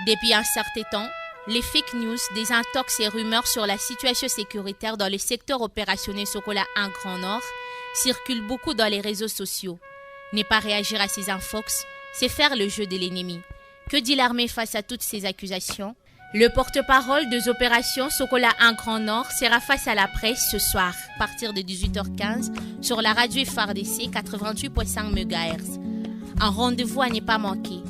Depuis un certain temps, les fake news, des intox et rumeurs sur la situation sécuritaire dans le secteur opérationnel Sokola 1 Grand Nord circulent beaucoup dans les réseaux sociaux. Ne pas réagir à ces infox, c'est faire le jeu de l'ennemi. Que dit l'armée face à toutes ces accusations? Le porte-parole des opérations Sokola 1 Grand Nord sera face à la presse ce soir, à partir de 18h15, sur la radio FARDC 88.5 MHz. Un rendez-vous à ne pas manquer.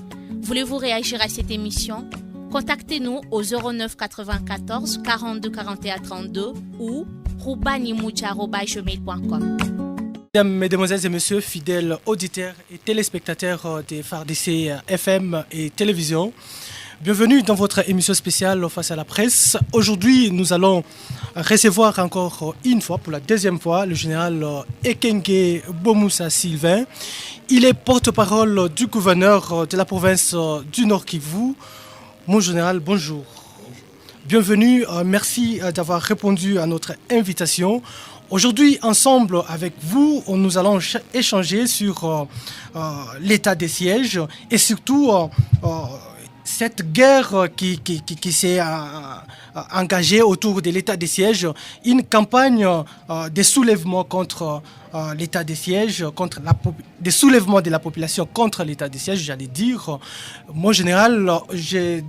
Voulez-vous réagir à cette émission? Contactez-nous au 09 94 42 41 32 ou roubanimoucha@gmail.com. Mesdemoiselles et messieurs, fidèles auditeurs et téléspectateurs des FARDC FM et télévision, bienvenue dans votre émission spéciale Face à la presse. Aujourd'hui, nous allons recevoir encore une fois, pour la deuxième fois, le général Ekenge Bomoussa Sylvain. Il est porte-parole du gouverneur de la province du Nord Kivu. Mon général, bonjour. Bienvenue, merci d'avoir répondu à notre invitation. Aujourd'hui, ensemble avec vous, nous allons échanger sur l'état des sièges et surtout cette guerre qui s'est engagée autour de l'état des sièges, une campagne de soulèvement contre l'état des sièges, des soulèvements de la population contre l'état des sièges, j'allais dire. Moi, en général,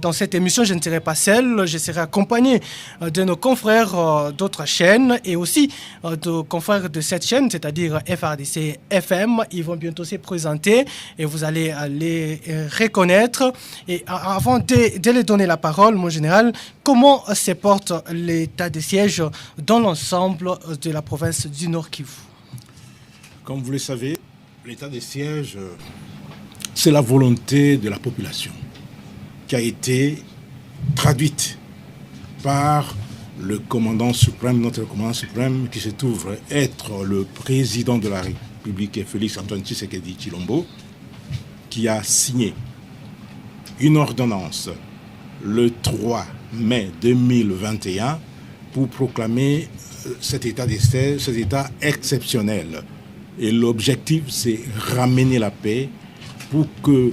dans cette émission, je ne serai pas seul, je serai accompagné de nos confrères d'autres chaînes et aussi de confrères de cette chaîne, c'est-à-dire FARDC FM. Ils vont bientôt se présenter et vous allez les reconnaître. Et avant de les donner la parole, mon général, comment se porte l'état des sièges dans l'ensemble de la province du Nord Kivu? Comme vous le savez, l'état des sièges, c'est la volonté de la population qui a été traduite par le commandant suprême, notre commandant suprême, qui se trouve être le président de la République, Félix Antoine Tshisekedi Tshilombo, qui a signé une ordonnance le 3 mai 2021 pour proclamer cet état des sièges, cet état exceptionnel. Et l'objectif, c'est ramener la paix pour que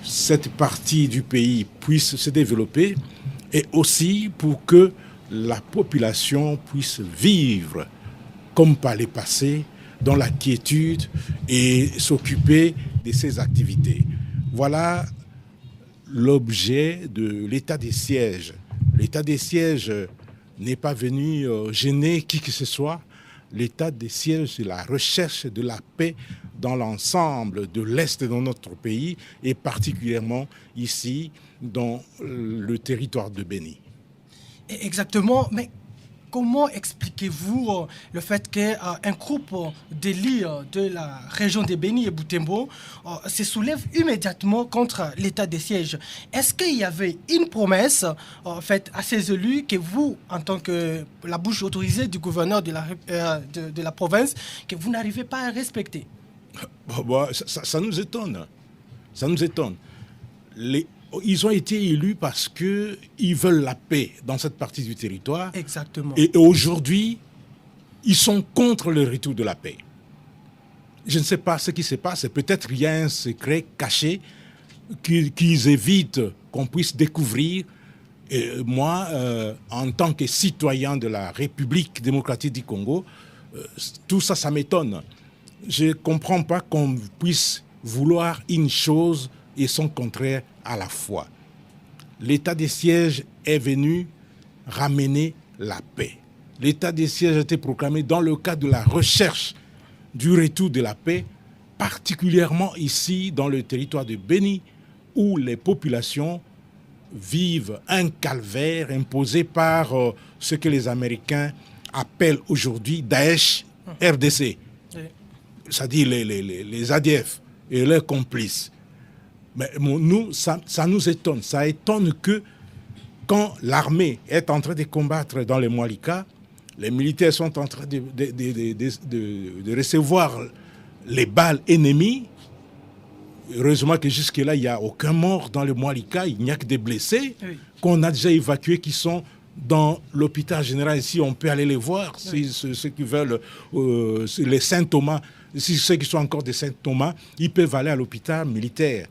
cette partie du pays puisse se développer et aussi pour que la population puisse vivre comme par le passé, dans la quiétude et s'occuper de ses activités. Voilà l'objet de l'état des sièges. L'état des sièges n'est pas venu gêner qui que ce soit. L'état des sièges, c'est la recherche de la paix dans l'ensemble de l'Est de notre pays et particulièrement ici dans le territoire de Béni. Exactement, mais comment expliquez-vous le fait qu'un groupe d'élus de la région de Béni et Butembo se soulève immédiatement contre l'état des sièges? Est-ce qu'il y avait une promesse faite à ces élus que vous, en tant que la bouche autorisée du gouverneur de la province, que vous n'arrivez pas à respecter? Ça nous étonne. Ça nous étonne. Ils ont été élus parce qu'ils veulent la paix dans cette partie du territoire. Exactement. Et aujourd'hui, ils sont contre le retour de la paix. Je ne sais pas ce qui se passe. Peut-être qu'il y a un secret caché qu'ils évitent qu'on puisse découvrir. Et moi, en tant que citoyen de la République démocratique du Congo, tout ça, ça m'étonne. Je ne comprends pas qu'on puisse vouloir une chose et son contraire à la fois. L'état des sièges est venu ramener la paix. L'état des sièges a été proclamé dans le cadre de la recherche du retour de la paix, particulièrement ici dans le territoire de Béni, où les populations vivent un calvaire imposé par ce que les Américains appellent aujourd'hui Daesh RDC, c'est-à-dire les ADF et leurs complices. Mais nous, ça nous étonne. Ça étonne que quand l'armée est en train de combattre dans les Moualika, les militaires sont en train de recevoir les balles ennemies. Heureusement que jusque-là, il n'y a aucun mort dans les Moualika, il n'y a que des blessés qu'on a déjà évacués qui sont dans l'hôpital général. Ici, on peut aller les voir, ceux qui veulent, les Saint-Thomas, ceux qui sont encore des Saint-Thomas, ils peuvent aller à l'hôpital militaire.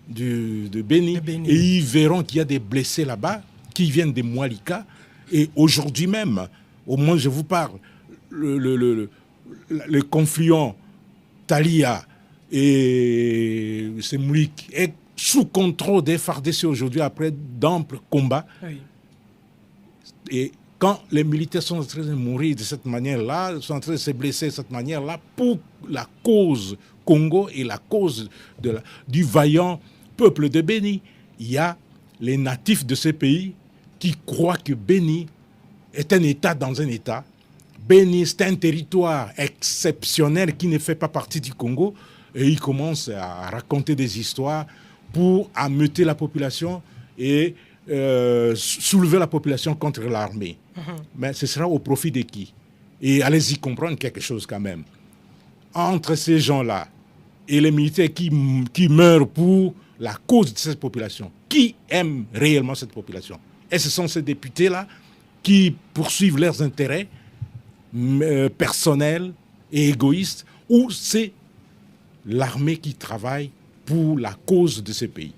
de Béni. Béni. Et ils verront qu'il y a des blessés là-bas qui viennent des Moualika. Et aujourd'hui même, au moment où je vous parle, le confluent Talia et Semoulik est sous contrôle des FARDC aujourd'hui après d'amples combats. Oui. Et quand les militaires sont en train de mourir de cette manière-là, sont en train de se blesser de cette manière-là, pour la cause Congo et la cause du vaillant peuple de Béni, il y a les natifs de ces pays qui croient que Béni est un État dans un État. Béni, c'est un territoire exceptionnel qui ne fait pas partie du Congo. Et ils commencent à raconter des histoires pour ameuter la population et soulever la population contre l'armée. Mais ce sera au profit de qui? Et allez-y comprendre quelque chose quand même. Entre ces gens-là et les militaires qui meurent pour la cause de cette population, qui aime réellement cette population? Et ce sont ces députés-là qui poursuivent leurs intérêts personnels et égoïstes, ou c'est l'armée qui travaille pour la cause de ces pays?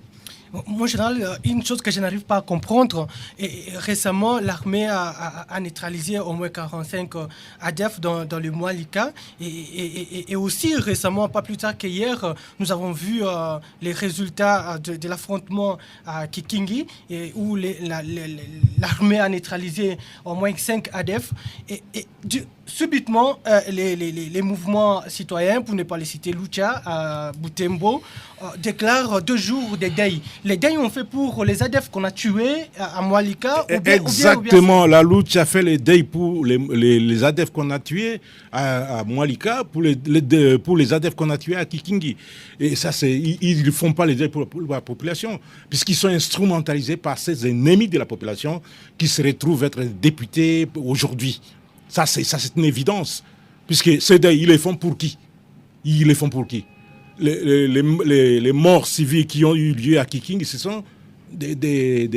Moi, en général, une chose que je n'arrive pas à comprendre, et récemment, l'armée a neutralisé au moins 45 ADF dans le Moualika. Et aussi récemment, pas plus tard qu'hier, nous avons vu les résultats de l'affrontement à Kikingi, où l'armée a neutralisé au moins 5 ADF. Subitement, les mouvements citoyens, pour ne pas les citer, Lucha, Butembo, déclarent 2 jours de deuil. Les deuils ont fait pour les ADF qu'on a tués à Moualika. Exactement, la Lucha a fait les deuils pour les ADF qu'on a tués à Moualika, pour les ADF qu'on a tués à Kikingi. Et ça, ils ne font pas les deuils pour la population, puisqu'ils sont instrumentalisés par ces ennemis de la population qui se retrouvent être députés aujourd'hui. Ça, c'est une évidence. Puisque ces deuils, ils les font pour qui? Ils les font pour qui? Les morts civils qui ont eu lieu à Kiking, ce sont des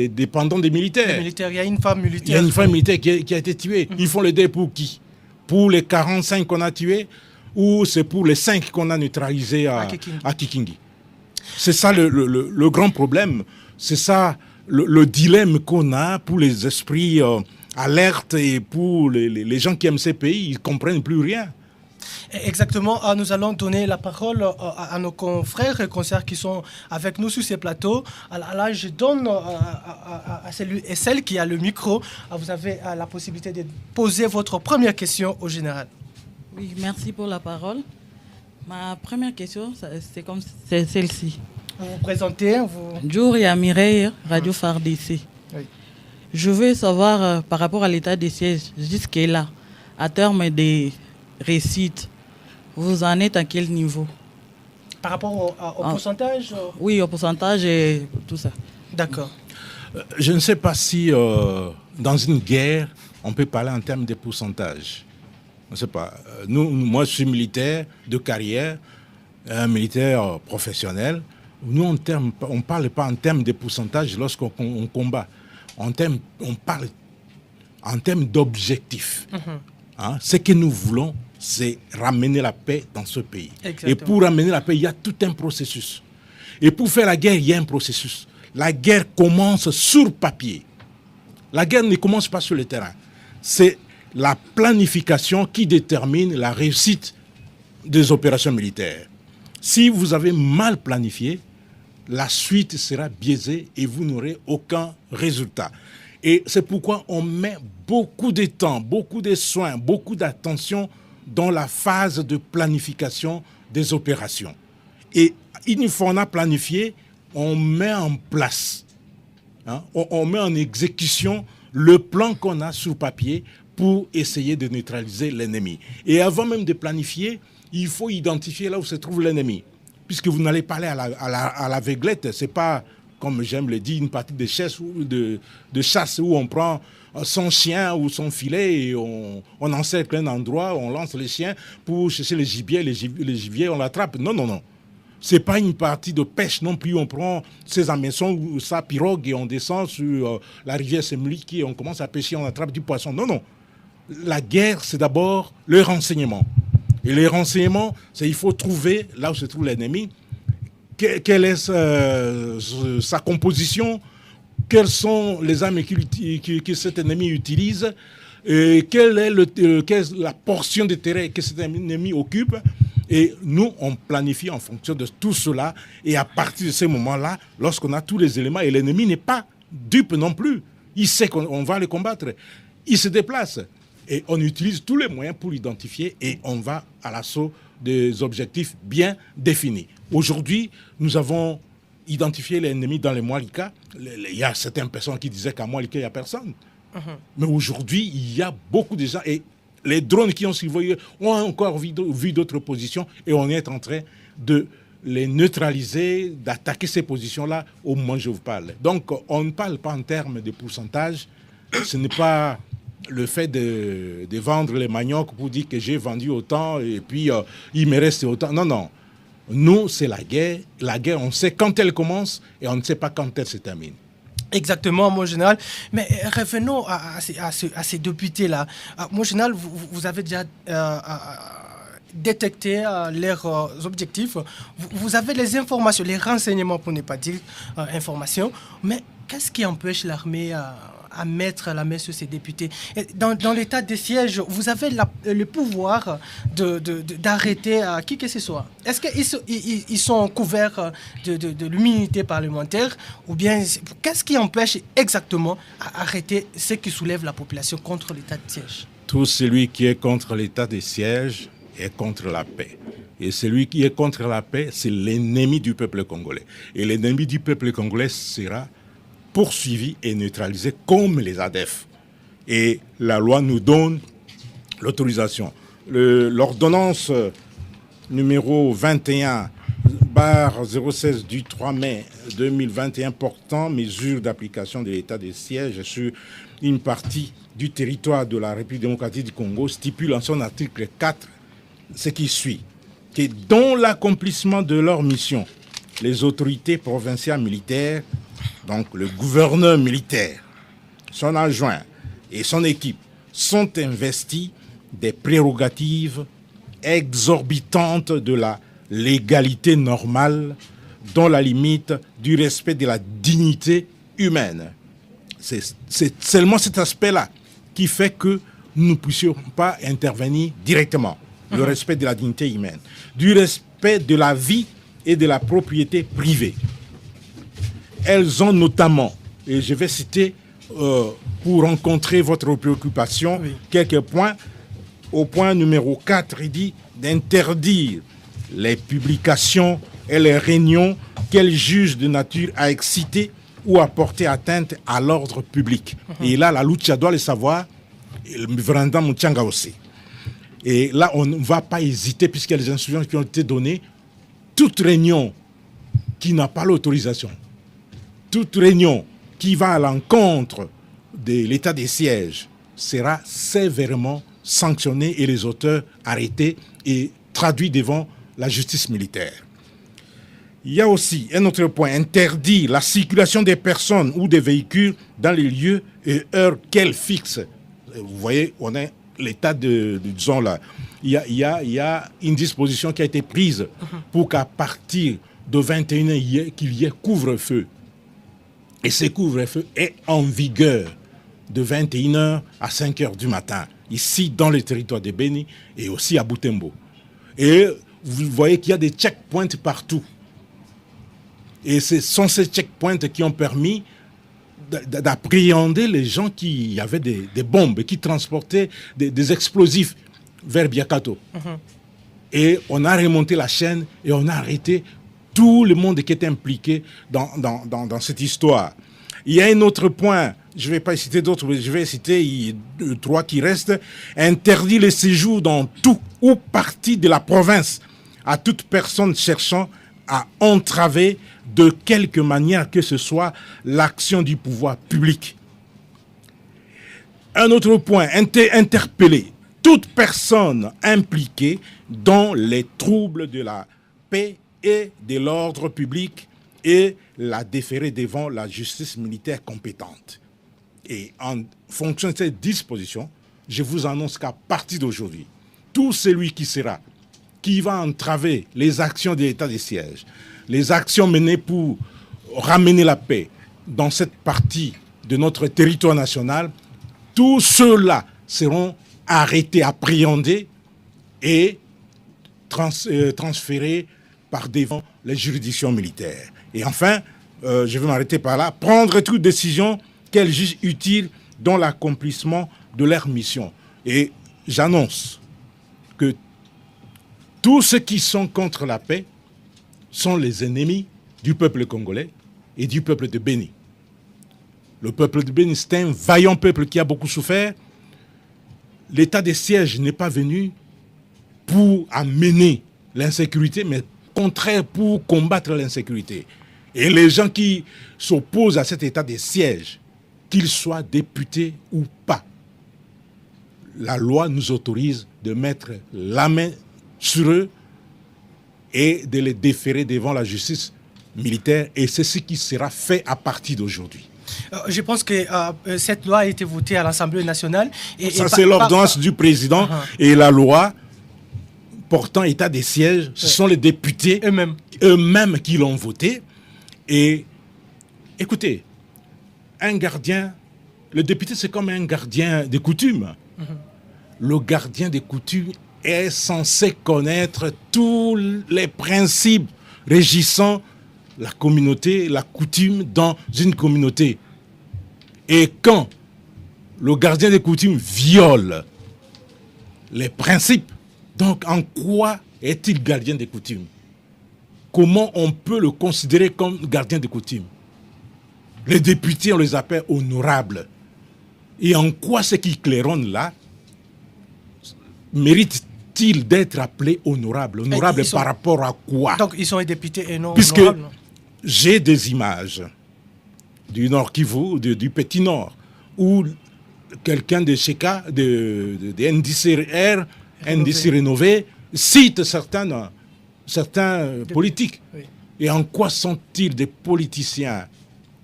dépendants des militaires. Il y a une femme militaire. Il y a une femme militaire qui a été tuée. Ils font les deuils pour qui? Pour les 45 qu'on a tués, ou c'est pour les 5 qu'on a neutralisés à Kikingi? C'est ça le grand problème. C'est ça le dilemme qu'on a pour les esprits alertes et pour les gens qui aiment ces pays. Ils ne comprennent plus rien. Exactement. Nous allons donner la parole à nos confrères et consoeurs qui sont avec nous sur ces plateaux. Là, je donne à celui et celle qui a le micro. Vous avez la possibilité de poser votre première question au général. Oui, merci pour la parole. Ma première question, c'est celle-ci. Vous vous présentez Djouria Mireille, Radio FARDC. Oui. Je veux savoir, par rapport à l'état des sièges, jusqu'à à terme des réussites, vous en êtes à quel niveau? Par rapport au pourcentage Oui, au pourcentage et tout ça. D'accord. Je ne sais pas si dans une guerre, on peut parler en termes de pourcentage. Je ne sais pas. Moi, je suis militaire de carrière, un militaire professionnel. Nous, on ne parle pas en termes de pourcentage lorsqu'on combat. On parle en termes d'objectifs. Hein? Ce que nous voulons, c'est ramener la paix dans ce pays. Exactement. Et pour ramener la paix, il y a tout un processus. Et pour faire la guerre, il y a un processus. La guerre commence sur papier. La guerre ne commence pas sur le terrain. C'est la planification qui détermine la réussite des opérations militaires. Si vous avez mal planifié, la suite sera biaisée et vous n'aurez aucun résultat. Et c'est pourquoi on met beaucoup de temps, beaucoup de soins, beaucoup d'attention dans la phase de planification des opérations. Et une fois qu'on a planifié, on met en place, on met en exécution le plan qu'on a sur papier pour essayer de neutraliser l'ennemi. Et avant même de planifier, il faut identifier là où se trouve l'ennemi. Puisque vous n'allez pas aller à l'aveuglette, ce n'est pas, comme j'aime le dire, une partie de chasse où on prend son chien ou son filet et on encercle un endroit, on lance les chiens pour chercher les gibiers, les gibiers, on l'attrape. Non, non, non. Ce n'est pas une partie de pêche non plus. On prend ses hameçons ou sa pirogue et on descend sur la rivière Semoulik et on commence à pêcher, on attrape du poisson. Non, non. La guerre, c'est d'abord le renseignement. Et les renseignements, c'est il faut trouver là où se trouve l'ennemi, quelle est sa composition, quelles sont les armes que cet ennemi utilise, et quelle est la portion de terrain que cet ennemi occupe. Et nous, on planifie en fonction de tout cela. Et à partir de ce moment-là, lorsqu'on a tous les éléments, et l'ennemi n'est pas dupe non plus, il sait qu'on va le combattre, il se déplace. Et on utilise tous les moyens pour l'identifier et on va à l'assaut des objectifs bien définis. Aujourd'hui, nous avons identifié l'ennemi dans les Moualika. Il y a certaines personnes qui disaient qu'à Moualika, il n'y a personne. Mais aujourd'hui, il y a beaucoup de gens. Et les drones qui ont survolé ont encore vu d'autres positions. Et on est en train de les neutraliser, d'attaquer ces positions-là au moment où je vous parle. Donc, on ne parle pas en termes de pourcentage. Ce n'est pas le fait de vendre les maniocs pour dire que j'ai vendu autant et puis il me reste autant. Non, non. Nous, c'est la guerre. La guerre, on sait quand elle commence et on ne sait pas quand elle se termine. Exactement, mon général. Mais revenons à ces députés-là. Mon général, vous avez déjà détecté leurs objectifs. Vous avez les informations, les renseignements, pour ne pas dire informations. Mais qu'est-ce qui empêche l'armée à mettre la main sur ces députés? Dans l'état de siège, vous avez le pouvoir d'arrêter qui que ce soit. Est-ce qu'ils sont couverts de l'immunité parlementaire ou bien qu'est-ce qui empêche exactement d'arrêter ceux qui soulèvent la population contre l'état de siège? Tout celui qui est contre l'état de siège est contre la paix. Et celui qui est contre la paix, c'est l'ennemi du peuple congolais. Et l'ennemi du peuple congolais sera poursuivis et neutralisés comme les ADF. Et la loi nous donne l'autorisation. L'ordonnance numéro 21/016 du 3 mai 2021 portant mesures d'application de l'état de siège sur une partie du territoire de la République démocratique du Congo stipule en son article 4 ce qui suit, que dans l'accomplissement de leur mission, les autorités provinciales militaires, donc le gouverneur militaire, son adjoint et son équipe sont investis des prérogatives exorbitantes de la légalité normale dans la limite du respect de la dignité humaine. C'est seulement cet aspect-là qui fait que nous ne puissions pas intervenir directement. Le respect de la dignité humaine, du respect de la vie et de la propriété privée. Elles ont notamment, et je vais citer pour rencontrer votre préoccupation, quelques points. Au point numéro 4, il dit d'interdire les publications et les réunions qu'elles jugent de nature à exciter ou à porter atteinte à l'ordre public. Et là, la Lucha doit le savoir, et le Vranda Mouchanga aussi. Et là, on ne va pas hésiter, puisqu'il y a des instructions qui ont été données. Toute réunion qui n'a pas l'autorisation, toute réunion qui va à l'encontre de l'état des sièges sera sévèrement sanctionnée et les auteurs arrêtés et traduits devant la justice militaire. Il y a aussi un autre point, interdire la circulation des personnes ou des véhicules dans les lieux et heures qu'elles fixent. Vous voyez, on est l'état disons là, il y a une disposition qui a été prise pour qu'à partir de 21h, qu'il y ait couvre-feu. Et ce couvre-feu est en vigueur de 21h à 5h du matin, ici dans le territoire de Beni et aussi à Butembo. Et vous voyez qu'il y a des checkpoints partout. Et ce sont ces checkpoints qui ont permis d'appréhender les gens qui avaient des bombes, qui transportaient des explosifs vers Biakato. Et on a remonté la chaîne et on a arrêté tout le monde qui était impliqué dans cette histoire. Il y a un autre point, je ne vais pas citer d'autres, mais je vais citer 3 qui restent. Interdire le séjour dans tout ou partie de la province à toute personne cherchant à entraver de quelque manière que ce soit l'action du pouvoir public. Un autre point, interpeller toute personne impliquée dans les troubles de la paix et de l'ordre public et la déférer devant la justice militaire compétente. Et en fonction de cette disposition, je vous annonce qu'à partir d'aujourd'hui, tout celui qui va entraver les actions de l'état de siège, les actions menées pour ramener la paix dans cette partie de notre territoire national, tous ceux-là seront arrêtés, appréhendés et transférés par devant les juridictions militaires. Et enfin, je vais m'arrêter par là, prendre toute décision qu'elles jugent utile dans l'accomplissement de leur mission. Et j'annonce que tous ceux qui sont contre la paix sont les ennemis du peuple congolais et du peuple de Béni. Le peuple de Béni, c'est un vaillant peuple qui a beaucoup souffert. L'état de siège n'est pas venu pour amener l'insécurité, mais au contraire pour combattre l'insécurité. Et les gens qui s'opposent à cet état de siège, qu'ils soient députés ou pas, la loi nous autorise de mettre la main sur eux et de les déférer devant la justice militaire. Et c'est ce qui sera fait à partir d'aujourd'hui. Je pense que cette loi a été votée à l'Assemblée nationale. Ça, c'est l'ordonnance du président et la loi portant état de siège. Ce sont les députés eux-mêmes qui l'ont voté. Et écoutez, un gardien, le député, c'est comme un gardien des coutumes. Le gardien des coutumes est censé connaître tous les principes régissant la communauté, la coutume dans une communauté. Et quand le gardien des coutumes viole les principes, donc en quoi est-il gardien des coutumes? Comment on peut le considérer comme gardien des coutumes? Les députés, on les appelle honorables. Et en quoi ce qui claironne là mérite-t-il d'être appelé honorable? Honorable par rapport à quoi? Donc ils sont des députés et non puisque honorables. J'ai des images du Nord Kivu, du Petit Nord, où quelqu'un de Sheka, de NDCR, NDC Rénové, cite certains politiques. Oui. Et en quoi sont-ils des politiciens?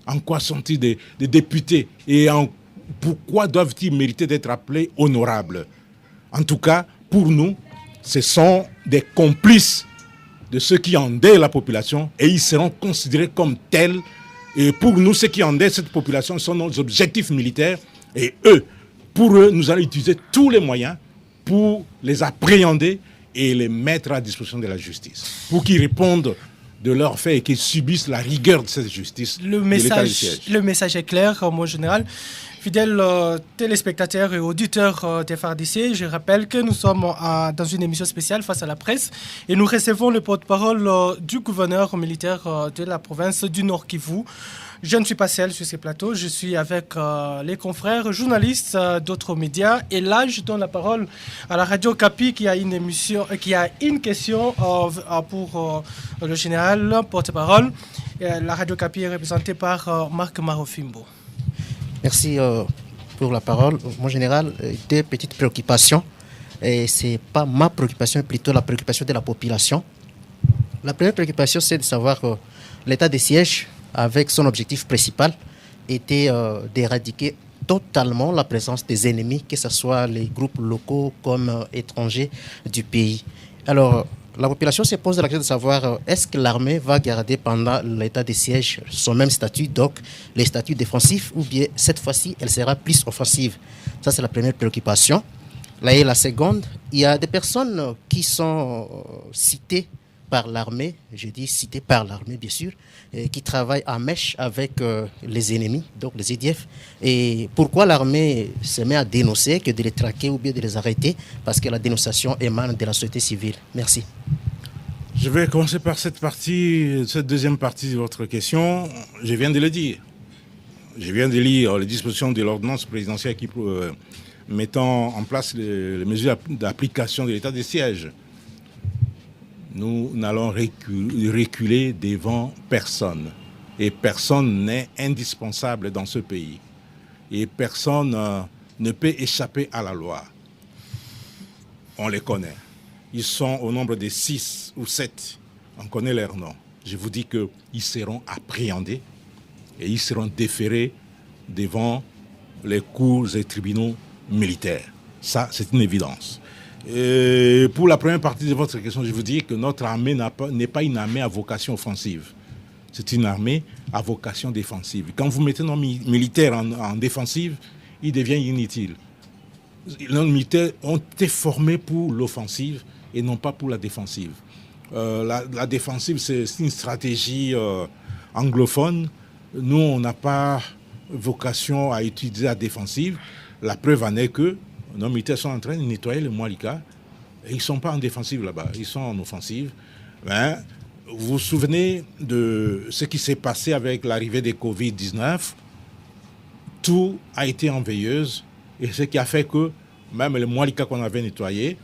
En quoi sont-ils des députés? Et pourquoi doivent-ils mériter d'être appelés honorables? En tout cas, pour nous, ce sont des complices de ceux qui endettent la population et ils seront considérés comme tels. Et pour nous, ceux qui endettent cette population sont nos objectifs militaires. Et pour eux, nous allons utiliser tous les moyens pour les appréhender et les mettre à disposition de la justice, pour qu'ils répondent de leurs faits et qu'ils subissent la rigueur de cette justice. Le message est clair, mon général. Fidèles téléspectateurs et auditeurs des FARDC, je rappelle que nous sommes dans une émission spéciale face à la presse et nous recevons le porte-parole du gouverneur militaire de la province du Nord Kivu. Je ne suis pas seul sur ces plateaux, je suis avec les confrères journalistes d'autres médias. Et là, je donne la parole à la Radio Capi qui a une question pour le général porte-parole. La Radio Capi est représentée par Marc Marofimbo. Merci pour la parole. Mon général, deux petites préoccupations. Et ce n'est pas ma préoccupation, plutôt la préoccupation de la population. La première préoccupation, c'est de savoir que l'état de siège, avec son objectif principal, était d'éradiquer totalement la présence des ennemis, que ce soit les groupes locaux comme étrangers du pays. Alors, la population se pose la question de savoir est-ce que l'armée va garder pendant l'état de siège son même statut, donc les statuts défensifs, ou bien cette fois-ci, elle sera plus offensive. Ça, c'est la première préoccupation. Là, et la seconde, il y a des personnes qui sont citées par l'armée, je dis citées par l'armée bien sûr, qui travaillent en mèche avec les ennemis, donc les EDF. Et pourquoi l'armée se met à dénoncer que de les traquer ou bien de les arrêter? Parce que la dénonciation émane de la société civile. Merci. Je vais commencer par cette deuxième partie de votre question. Je viens de le dire. Je viens de lire les dispositions de l'ordonnance présidentielle qui mettant en place les mesures d'application de l'état de siège. Nous n'allons reculer devant personne. Et personne n'est indispensable dans ce pays. Et personne ne peut échapper à la loi. On les connaît. Ils sont au nombre de 6 ou 7. On connaît leurs noms. Je vous dis qu'ils seront appréhendés et ils seront déférés devant les cours et tribunaux militaires. Ça, c'est une évidence. Et pour la première partie de votre question, je vous dis que notre armée n'est pas une armée à vocation offensive. C'est une armée à vocation défensive. Quand vous mettez nos militaires en défensive, ils deviennent inutiles. Nos militaires ont été formés pour l'offensive et non pas pour la défensive. La défensive, c'est une stratégie anglophone. Nous, on n'a pas vocation à utiliser la défensive. La preuve en est que nos militaires sont en train de nettoyer le Mwalika. Et ils ne sont pas en défensive là-bas, ils sont en offensive. Mais vous vous souvenez de ce qui s'est passé avec l'arrivée des Covid-19? Tout a été en veilleuse. Et ce qui a fait que même le Mwalika qu'on avait nettoyé,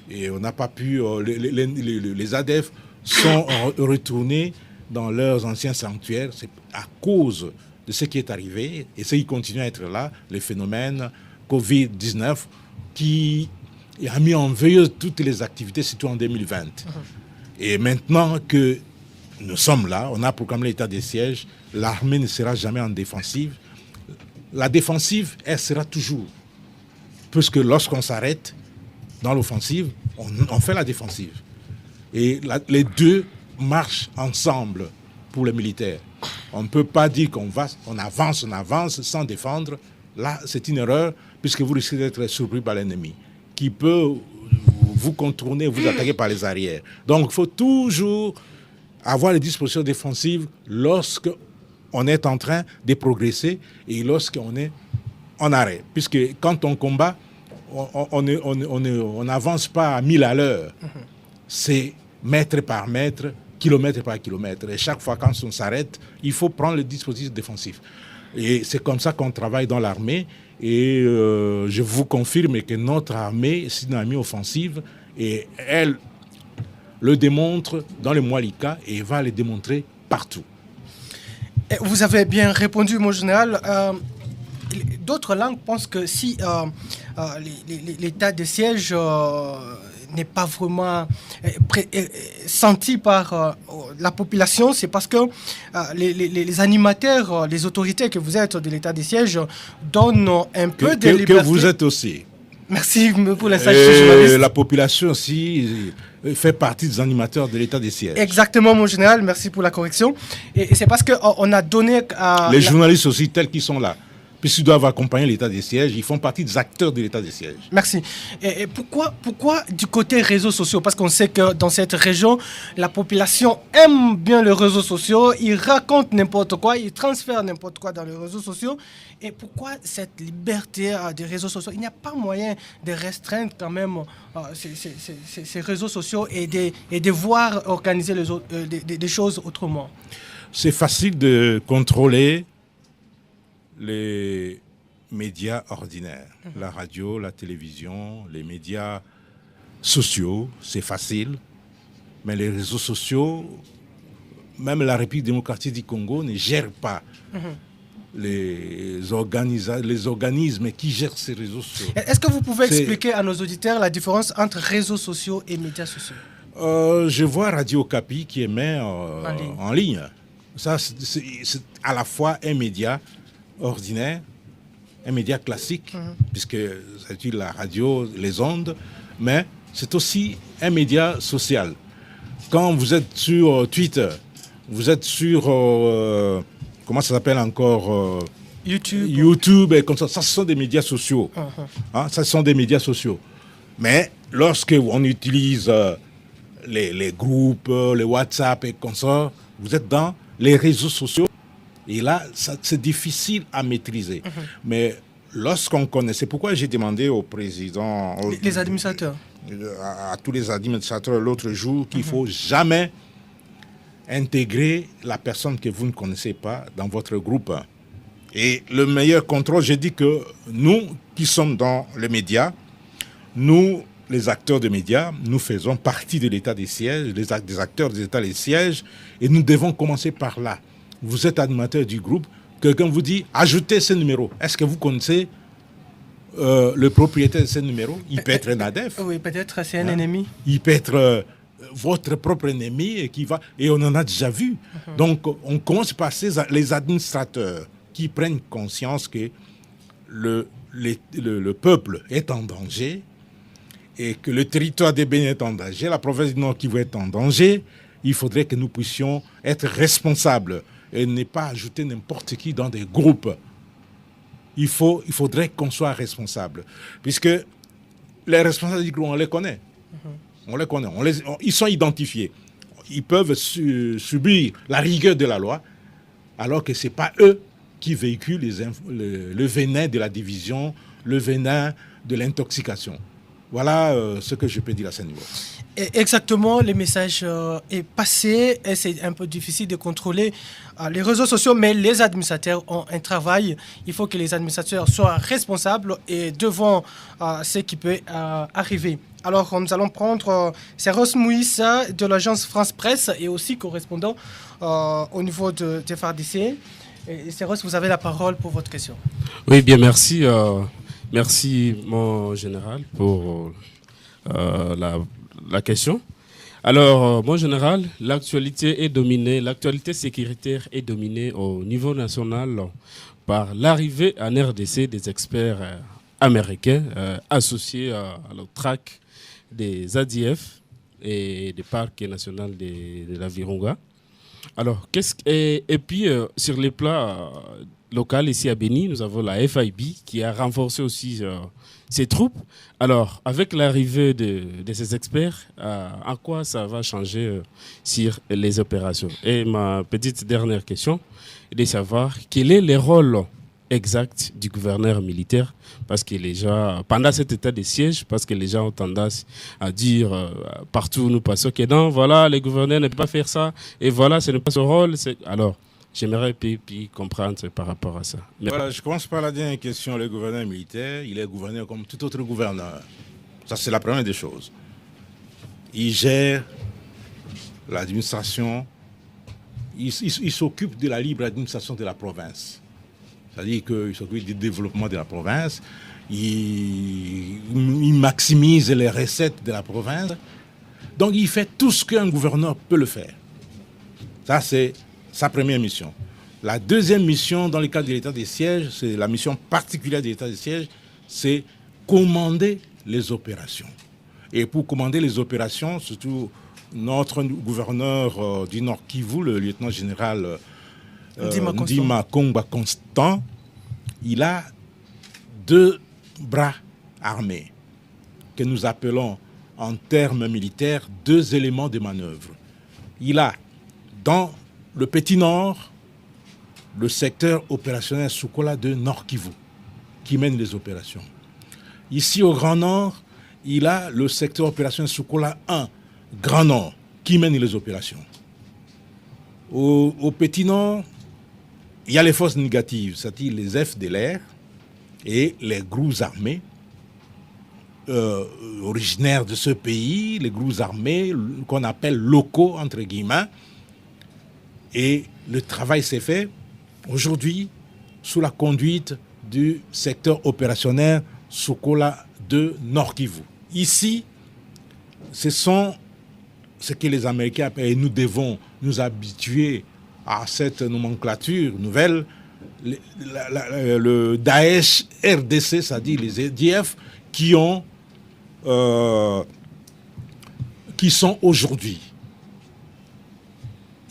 et on n'a pas pu... les ADF sont retournés dans leurs anciens sanctuaires. C'est à cause de ce qui est arrivé, et ce qui continue à être là, le phénomène Covid-19, qui a mis en veilleuse toutes les activités, surtout en 2020. Et maintenant que nous sommes là, on a proclamé l'état des sièges, l'armée ne sera jamais en défensive. La défensive, elle sera toujours. Puisque lorsqu'on s'arrête dans l'offensive, on fait la défensive. Et les deux marchent ensemble pour les militaires. On ne peut pas dire qu'on avance sans défendre. Là, c'est une erreur, puisque vous risquez d'être surpris par l'ennemi, qui peut vous contourner, vous attaquer par les arrières. Donc, il faut toujours avoir les dispositions défensives lorsqu'on est en train de progresser et lorsqu'on est en arrêt. Puisque quand on combat, on n'avance pas à 1000 à l'heure. C'est mètre par mètre, kilomètre par kilomètre. Et chaque fois, quand on s'arrête, il faut prendre le dispositif défensif. Et c'est comme ça qu'on travaille dans l'armée. Et je vous confirme que notre armée, c'est une armée offensive. Et elle le démontre dans le Mwalika et va le démontrer partout. Et vous avez bien répondu, mon général. D'autres langues pensent que si l'état de siège n'est pas vraiment senti par la population, c'est parce que les animateurs, les autorités que vous êtes de l'état de siège donnent un peu de liberté. Que vous êtes aussi. Merci pour la sagesse journaliste. La population aussi fait partie des animateurs de l'état des sièges. Exactement, mon général, merci pour la correction. Et c'est parce qu'on a donné... les journalistes aussi, tels qu'ils sont là, puisqu'ils doivent accompagner l'état des sièges, ils font partie des acteurs de l'état des sièges. Merci. Et pourquoi du côté réseaux sociaux? Parce qu'on sait que dans cette région, la population aime bien les réseaux sociaux, ils racontent n'importe quoi, ils transfèrent n'importe quoi dans les réseaux sociaux. Et pourquoi cette liberté des réseaux sociaux? Il n'y a pas moyen de restreindre quand même ces réseaux sociaux et de voir organiser des choses autrement. C'est facile de contrôler les médias ordinaires, la radio, la télévision, les médias sociaux, c'est facile. Mais les réseaux sociaux, même la République démocratique du Congo ne gère pas les organismes qui gèrent ces réseaux sociaux. Est-ce que vous pouvez expliquer à nos auditeurs la différence entre réseaux sociaux et médias sociaux? Je vois Radio Okapi qui émet en ligne. Ça, c'est à la fois un média ordinaire, un média classique, puisque c'est la radio, les ondes, mais c'est aussi un média social. Quand vous êtes sur Twitter, vous êtes sur, comment ça s'appelle encore, YouTube et comme ça ce sont des médias sociaux. Hein, ça sont des médias sociaux. Mais lorsque on utilise les groupes, les WhatsApp et comme ça, vous êtes dans les réseaux sociaux. Et là, c'est difficile à maîtriser. Mais lorsqu'on connaît, c'est pourquoi j'ai demandé au président... Les administrateurs. À tous les administrateurs l'autre jour qu'il ne faut jamais intégrer la personne que vous ne connaissez pas dans votre groupe. Et le meilleur contrôle, j'ai dit que nous qui sommes dans les médias, nous, les acteurs de médias, nous faisons partie de l'état des sièges, des acteurs de l'état des sièges, et nous devons commencer par là. Vous êtes animateur du groupe, quelqu'un vous dit ajoutez ce numéro. Est-ce que vous connaissez le propriétaire de ce numéro? Il peut être un ADF. Oui, peut-être c'est un ennemi. Il peut être votre propre ennemi et on en a déjà vu. Donc on commence par les administrateurs qui prennent conscience que le peuple est en danger et que le territoire des Bénin est en danger, la province du Nord Kivu est en danger, il faudrait que nous puissions être responsables et ne pas ajouter n'importe qui dans des groupes. Il faudrait qu'on soit responsable. Puisque les responsables du groupe, on les connaît. On les connaît. Ils sont identifiés. Ils peuvent subir la rigueur de la loi, alors que ce n'est pas eux qui véhiculent le venin de la division, le venin de l'intoxication. Voilà ce que je peux dire à ce niveau. Exactement, le message est passé et c'est un peu difficile de contrôler les réseaux sociaux, mais les administrateurs ont un travail. Il faut que les administrateurs soient responsables et devant ce qui peut arriver. Alors, nous allons prendre Céros Mouissa de l'agence France Presse et aussi correspondant au niveau de FARDC. Céros, vous avez la parole pour votre question. Oui, bien, merci. Merci, mon général, pour la question. Alors, mon général, l'actualité sécuritaire est dominée au niveau national par l'arrivée en RDC des experts américains associés à la traque des ADF et des parcs nationaux de la Virunga. Alors, et puis, sur les plats local ici à Béni, nous avons la FIB qui a renforcé aussi ses troupes. Alors, avec l'arrivée de ces experts, en quoi ça va changer sur les opérations? Et ma petite dernière question est de savoir quel est le rôle exact du gouverneur militaire, parce que les gens, pendant cet état de siège, parce que les gens ont tendance à dire partout où nous passons que non, voilà, le gouverneur ne peut pas faire ça, et voilà, ce n'est pas son rôle. Alors, j'aimerais puis comprendre par rapport à ça. Voilà, je commence par la dernière question. Le gouverneur militaire, il est gouverneur comme tout autre gouverneur. Ça, c'est la première des choses. Il gère l'administration. Il s'occupe de la libre administration de la province. C'est-à-dire qu'il s'occupe du développement de la province. Il maximise les recettes de la province. Donc, il fait tout ce qu'un gouverneur peut le faire. Ça, c'est sa première mission. La deuxième mission dans le cadre de l'état de siège, c'est la mission particulière de l'état de siège, c'est commander les opérations. Et pour commander les opérations, surtout notre gouverneur du Nord Kivu, le lieutenant-général Ndima Kongba Constant, il a 2 bras armés que nous appelons en termes militaires 2 éléments de manœuvre. Il a dans le Petit Nord, le secteur opérationnel Soukola de Nord Kivu, qui mène les opérations. Ici au Grand Nord, il a le secteur opérationnel Soukola 1, Grand Nord, qui mène les opérations. Au Petit Nord, il y a les forces négatives, c'est-à-dire les FDLR et les groupes armés originaires de ce pays, les groupes armés qu'on appelle locaux, entre guillemets. Et le travail s'est fait aujourd'hui sous la conduite du secteur opérationnel Soukola de Nord Kivu. Ici, ce que les Américains appellent, et nous devons nous habituer à cette nomenclature nouvelle, le Daesh RDC, c'est-à-dire les ADF, qui sont aujourd'hui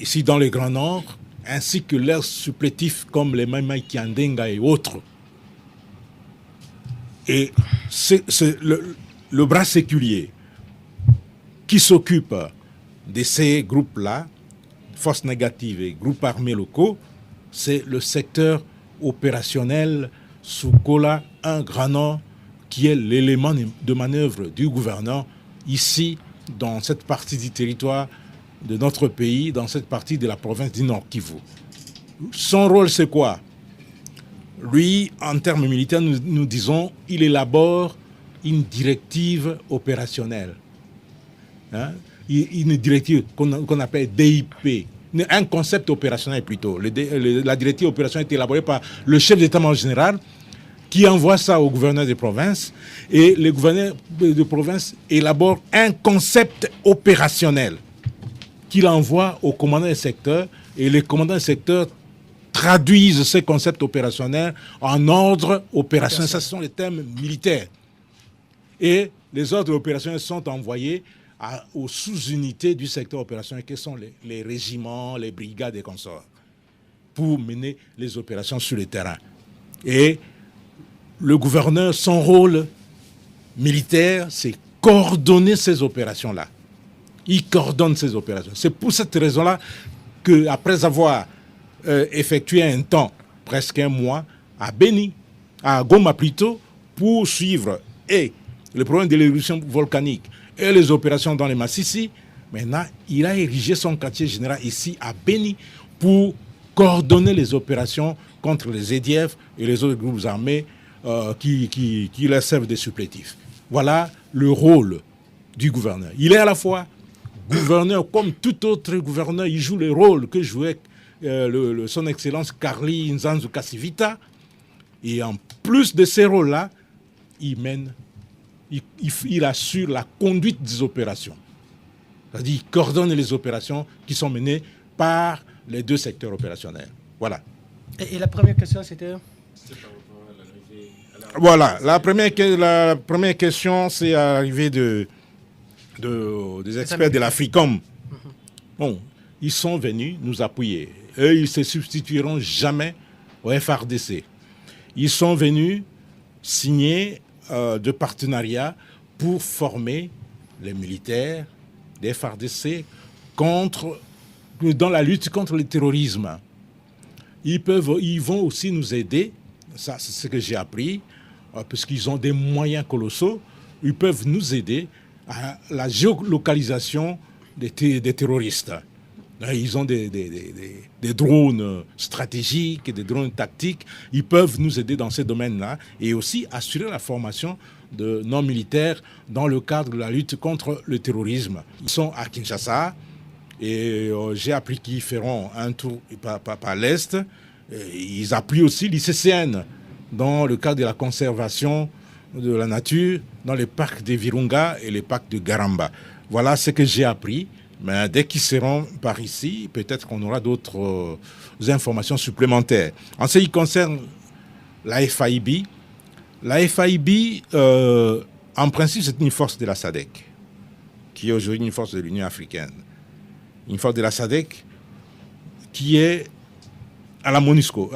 ici dans le Grand Nord, ainsi que leurs supplétifs comme les Maïmaï Kiandenga et autres. Et c'est le bras séculier qui s'occupe de ces groupes-là, forces négatives et groupes armés locaux, c'est le secteur opérationnel Soukola 1 Grand Nord, qui est l'élément de manœuvre du gouverneur ici, dans cette partie du territoire de notre pays, dans cette partie de la province du Nord Kivu. Son rôle, c'est quoi? Lui, en termes militaires, nous disons, il élabore une directive opérationnelle. Une directive qu'on appelle DIP, un concept opérationnel plutôt. La directive opérationnelle est élaborée par le chef d'état-major général qui envoie ça au gouverneur de province, et le gouverneur de province élabore un concept opérationnel qu'il envoie au commandant des secteurs, et les commandants des secteurs traduisent ces concepts opérationnels en ordre opérationnel. Ça, ce sont les termes militaires. Et les ordres opérationnels sont envoyés aux sous-unités du secteur opérationnel, qui sont les régiments, les brigades et consorts, pour mener les opérations sur le terrain. Et le gouverneur, son rôle militaire, c'est coordonner ces opérations-là. Il coordonne ces opérations. C'est pour cette raison-là qu'après avoir effectué un temps, presque un mois, à Beni, à Goma plutôt, pour suivre et le problème de l'éruption volcanique et les opérations dans les Massissi, maintenant, il a érigé son quartier général ici à Beni pour coordonner les opérations contre les EDF et les autres groupes armés qui leur servent de supplétifs. Voilà le rôle du gouverneur. Il est à la fois gouverneur comme tout autre gouverneur, il joue le rôle que jouait son Excellence Carly Nzanzu Kasivita. Et en plus de ces rôles-là, il assure la conduite des opérations. C'est-à-dire qu'il coordonne les opérations qui sont menées par les deux secteurs opérationnels. Voilà. Et la première question, c'était... Voilà, la première question, c'est l'arrivée des experts de l'Africom. Bon, ils sont venus nous appuyer. Eux, ils ne se substitueront jamais au FRDC. Ils sont venus signer de partenariats pour former les militaires des FRDC dans la lutte contre le terrorisme. Ils vont aussi nous aider, ça c'est ce que j'ai appris, parce qu'ils ont des moyens colossaux, ils peuvent nous aider à la géolocalisation des terroristes. Ils ont des drones stratégiques, des drones tactiques. Ils peuvent nous aider dans ces domaines-là et aussi assurer la formation de non-militaires dans le cadre de la lutte contre le terrorisme. Ils sont à Kinshasa et j'ai appris qu'ils feront un tour par l'Est. Ils appuient aussi l'ICCN dans le cadre de la conservation de la nature dans les parcs de Virunga et les parcs de Garamba. Voilà ce que j'ai appris. Mais dès qu'ils seront par ici, peut-être qu'on aura d'autres informations supplémentaires. En ce qui concerne la FIB, en principe, c'est une force de la SADC, qui est aujourd'hui une force de l'Union africaine. Une force de la SADC qui est à la MONUSCO.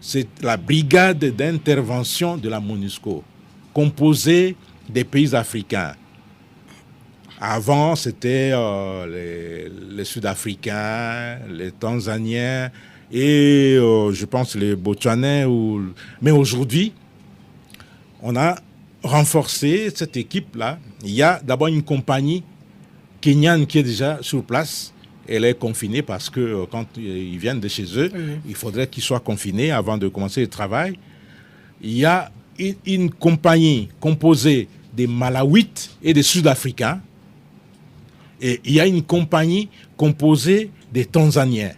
C'est la brigade d'intervention de la MONUSCO, composée des pays africains. Avant, c'était les Sud-Africains, les Tanzaniens et je pense les Botswanais. Mais aujourd'hui, on a renforcé cette équipe-là. Il y a d'abord une compagnie kenyane qui est déjà sur place. Elle est confinée parce que quand ils viennent de chez eux, il faudrait qu'ils soient confinés avant de commencer le travail. Il y a une compagnie composée des Malawites et des Sud-Africains. Et il y a une compagnie composée des Tanzaniens.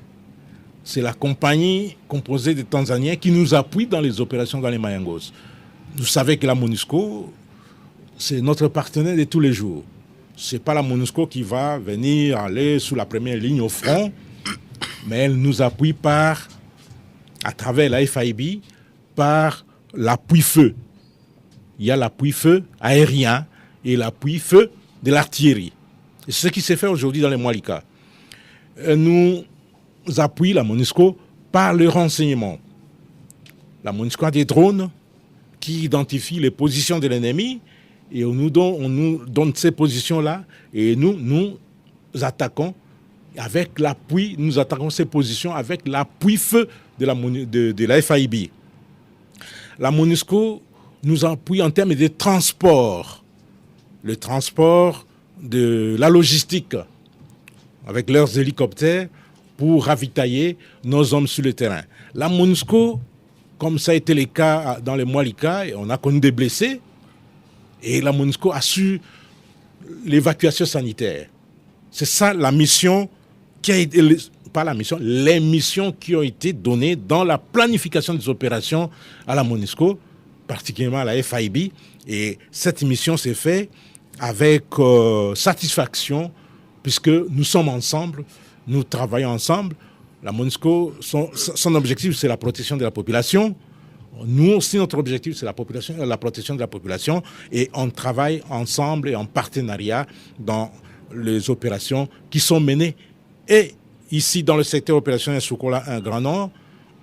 C'est la compagnie composée des Tanzaniens qui nous appuie dans les opérations dans les Mayangos. Vous savez que la MONUSCO, c'est notre partenaire de tous les jours. Ce n'est pas la MONUSCO qui va venir aller sous la première ligne au front, mais elle nous appuie à travers la FIB, par l'appui feu. Il y a l'appui feu aérien et l'appui feu de l'artillerie. C'est ce qui s'est fait aujourd'hui dans les Moualika. Nous appuie la MONUSCO par le renseignement. La MONUSCO a des drones qui identifient les positions de l'ennemi et on nous donne ces positions-là et nous attaquons avec l'appui, nous attaquons ces positions avec l'appui feu de la FIB. La MONUSCO nous appuie en termes de transport. Le transport de la logistique avec leurs hélicoptères pour ravitailler nos hommes sur le terrain. La MONUSCO, comme ça a été le cas dans les Moualika, on a connu des blessés et la MONUSCO assure l'évacuation sanitaire. C'est ça la mission qui a été, pas la mission, les missions qui ont été données dans la planification des opérations à la MONUSCO, particulièrement à la FIB. Et cette mission s'est faite avec satisfaction, puisque nous sommes ensemble, nous travaillons ensemble. La MONUSCO, son objectif, c'est la protection de la population. Nous aussi, notre objectif, c'est la protection de la population, et on travaille ensemble et en partenariat dans les opérations qui sont menées, et ici dans le secteur opérationnel Sokola 1 Grand Nord,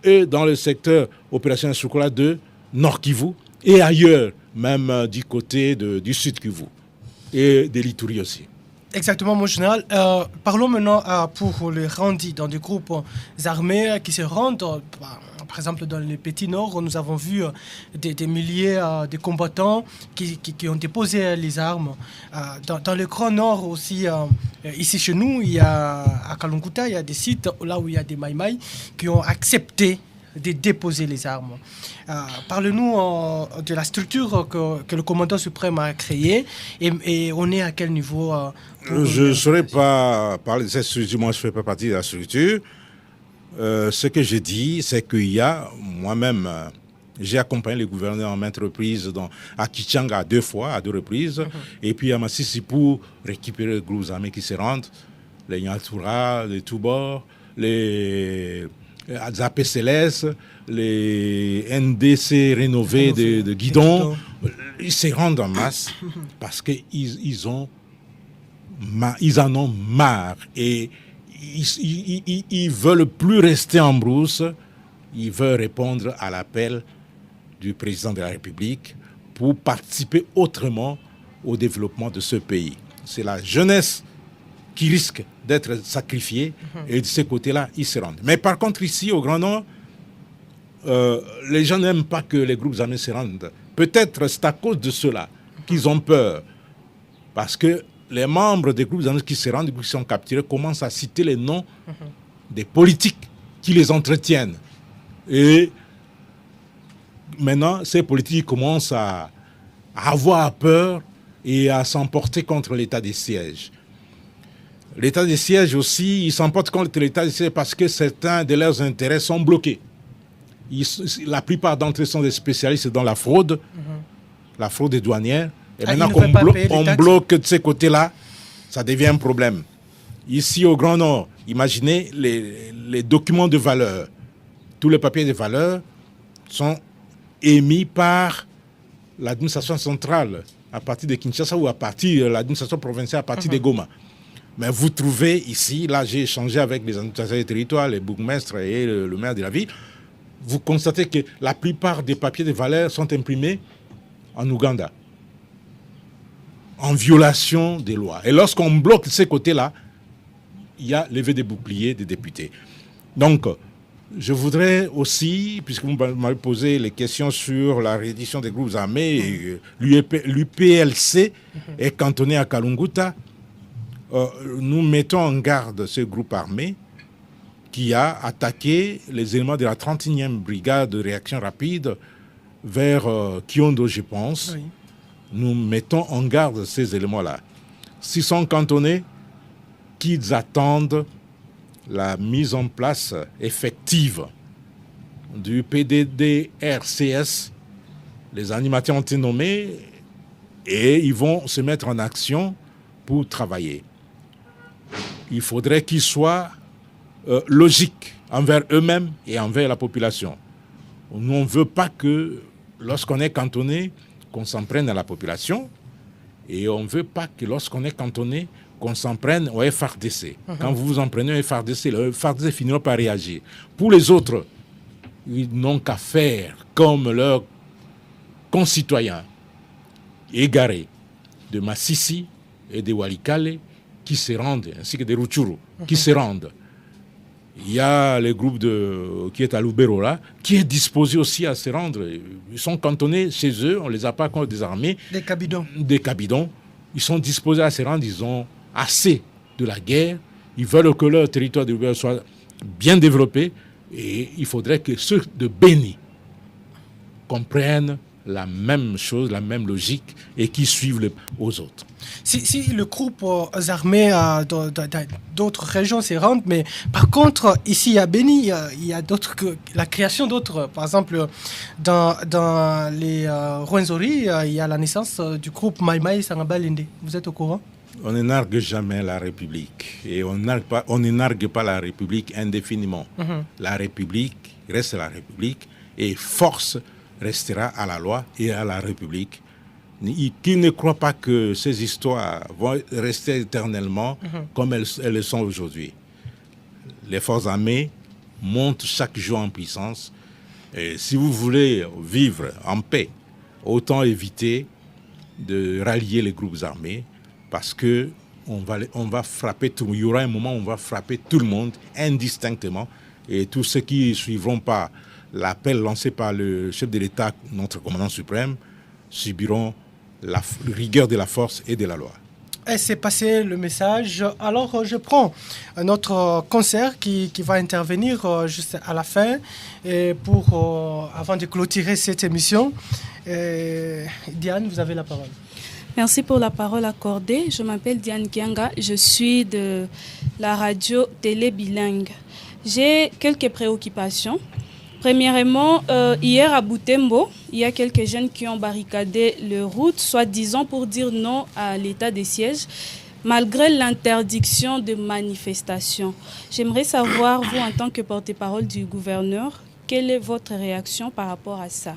et dans le secteur opérationnel Sokola 2 Nord Kivu, et ailleurs, même du côté du Sud Kivu, et de l'Ituri aussi. Exactement, mon général. Parlons maintenant pour les rendus dans des groupes armés qui se rendent. Par exemple, dans le Petit Nord, nous avons vu des milliers de combattants qui ont déposé les armes. Dans le Grand Nord aussi, ici chez nous, il y a, à Kalunguta, il y a des sites là où il y a des Maïmaï qui ont accepté de déposer les armes. Parle-nous de la structure que le commandant suprême a créée, et on est à quel niveau Je ne saurais pas parler de cette structure, moi je ne fais pas partie de la structure. Ce que je dis, c'est qu'il y a, moi-même, j'ai accompagné le gouverneur en maintes reprises à Kichanga à 2 reprises, et puis à Massissi pour récupérer les groupes armés qui se rendent, les Nyatura, les Toubor, les Zapé Céleste, les NDC rénovés de Guidon. Ils se rendent en masse parce qu'ils en ont marre, et ils veulent plus rester en brousse. Ils veulent répondre à l'appel du président de la République pour participer autrement au développement de ce pays. C'est la jeunesse qui risque d'être sacrifiée, et de ce côté-là, ils se rendent. Mais par contre, ici, au Grand Nord, les gens n'aiment pas que les groupes armés se rendent. Peut-être c'est à cause de cela qu'ils ont peur. Parce que les membres des groupes armés qui se rendent, qui sont capturés, commencent à citer les noms des politiques qui les entretiennent. Et maintenant, ces politiques commencent à avoir peur et à s'emporter contre l'état de siège. L'état de siège aussi, ils s'emportent contre l'état de siège parce que certains de leurs intérêts sont bloqués. La plupart d'entre eux sont des spécialistes dans la fraude douanière. Et maintenant qu'on bloque de ces côtés-là, ça devient un problème. Ici au Grand Nord, imaginez les documents de valeur. Tous les papiers de valeur sont émis par l'administration centrale à partir de Kinshasa, ou à partir de l'administration provinciale à partir de Goma. Mais vous trouvez ici, là j'ai échangé avec les administrateurs des territoires, les bourgmestres et le maire de la ville, vous constatez que la plupart des papiers de valeur sont imprimés en Ouganda, en violation des lois. Et lorsqu'on bloque ces côtés-là, il y a levé des boucliers des députés. Donc, je voudrais aussi, puisque vous m'avez posé les questions sur la reddition des groupes armés, l'UPLC est cantonné à Kalunguta. Nous mettons en garde ce groupe armé qui a attaqué les éléments de la 31e brigade de réaction rapide vers Kiondo, je pense. Oui. Nous mettons en garde ces éléments-là. S'ils sont cantonnés, qu'ils attendent la mise en place effective du PDDRCS. Les animateurs ont été nommés et ils vont se mettre en action pour travailler. Il faudrait qu'ils soient logiques envers eux-mêmes et envers la population. Nous, on ne veut pas que, lorsqu'on est cantonné, qu'on s'en prenne à la population, et on ne veut pas que, lorsqu'on est cantonné, qu'on s'en prenne au FARDC. Quand vous vous en prenez au FARDC, le FARDC finira par réagir. Pour les autres, ils n'ont qu'à faire comme leurs concitoyens égarés de Massissi et de Walikale qui se rendent, ainsi que des Rutshuru qui se rendent. Il y a le groupe qui est à Lubero là, qui est disposé aussi à se rendre. Ils sont cantonnés chez eux, on ne les a pas encore désarmés. Des cabidons. Des cabidons. Ils sont disposés à se rendre, ils ont assez de la guerre. Ils veulent que leur territoire de Lubero soit bien développé. Et il faudrait que ceux de Béni comprennent la même chose, la même logique, et qui suivent aux autres. Si le groupe armé d'autres régions se rendent, mais par contre, ici à Béni, il y a la création d'autres. Par exemple, dans les Rwenzori, il y a la naissance du groupe Maïmaï Sangabalinde. Vous êtes au courant? On ne nargue jamais la République. Et on ne nargue pas la République indéfiniment. La République reste la République, et force restera à la loi et à la République. Qui ne croient pas que ces histoires vont rester éternellement comme elles le sont aujourd'hui. Les forces armées montent chaque jour en puissance. Et si vous voulez vivre en paix, autant éviter de rallier les groupes armés parce que on va frapper tout. Il y aura un moment où on va frapper tout le monde indistinctement et tous ceux qui ne suivront pas l'appel lancé par le chef de l'État, notre commandant suprême, subiront la rigueur de la force et de la loi. Et c'est passé le message. Alors, je prends un autre concert qui va intervenir juste à la fin et avant de clôturer cette émission. Diane, vous avez la parole. Merci pour la parole accordée. Je m'appelle Diane Kianga. Je suis de la radio Télé Bilingue. J'ai quelques préoccupations. Premièrement, hier à Butembo, il y a quelques jeunes qui ont barricadé les routes, soi-disant pour dire non à l'état de siège, malgré l'interdiction de manifestation. J'aimerais savoir, vous en tant que porte-parole du gouverneur, quelle est votre réaction par rapport à ça?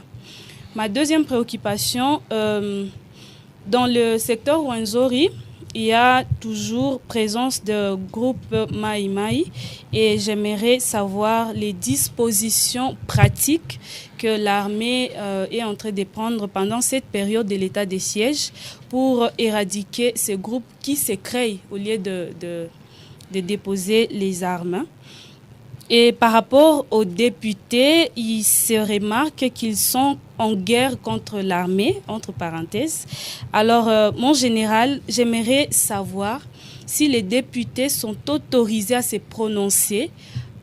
Ma deuxième préoccupation, dans le secteur Rwenzori, il y a toujours présence de groupes Maï Maï et j'aimerais savoir les dispositions pratiques que l'armée est en train de prendre pendant cette période de l'état de siège pour éradiquer ces groupes qui se créent au lieu de déposer les armes. Et par rapport aux députés, il se remarque qu'ils sont en guerre contre l'armée, entre parenthèses. Alors, mon général, j'aimerais savoir si les députés sont autorisés à se prononcer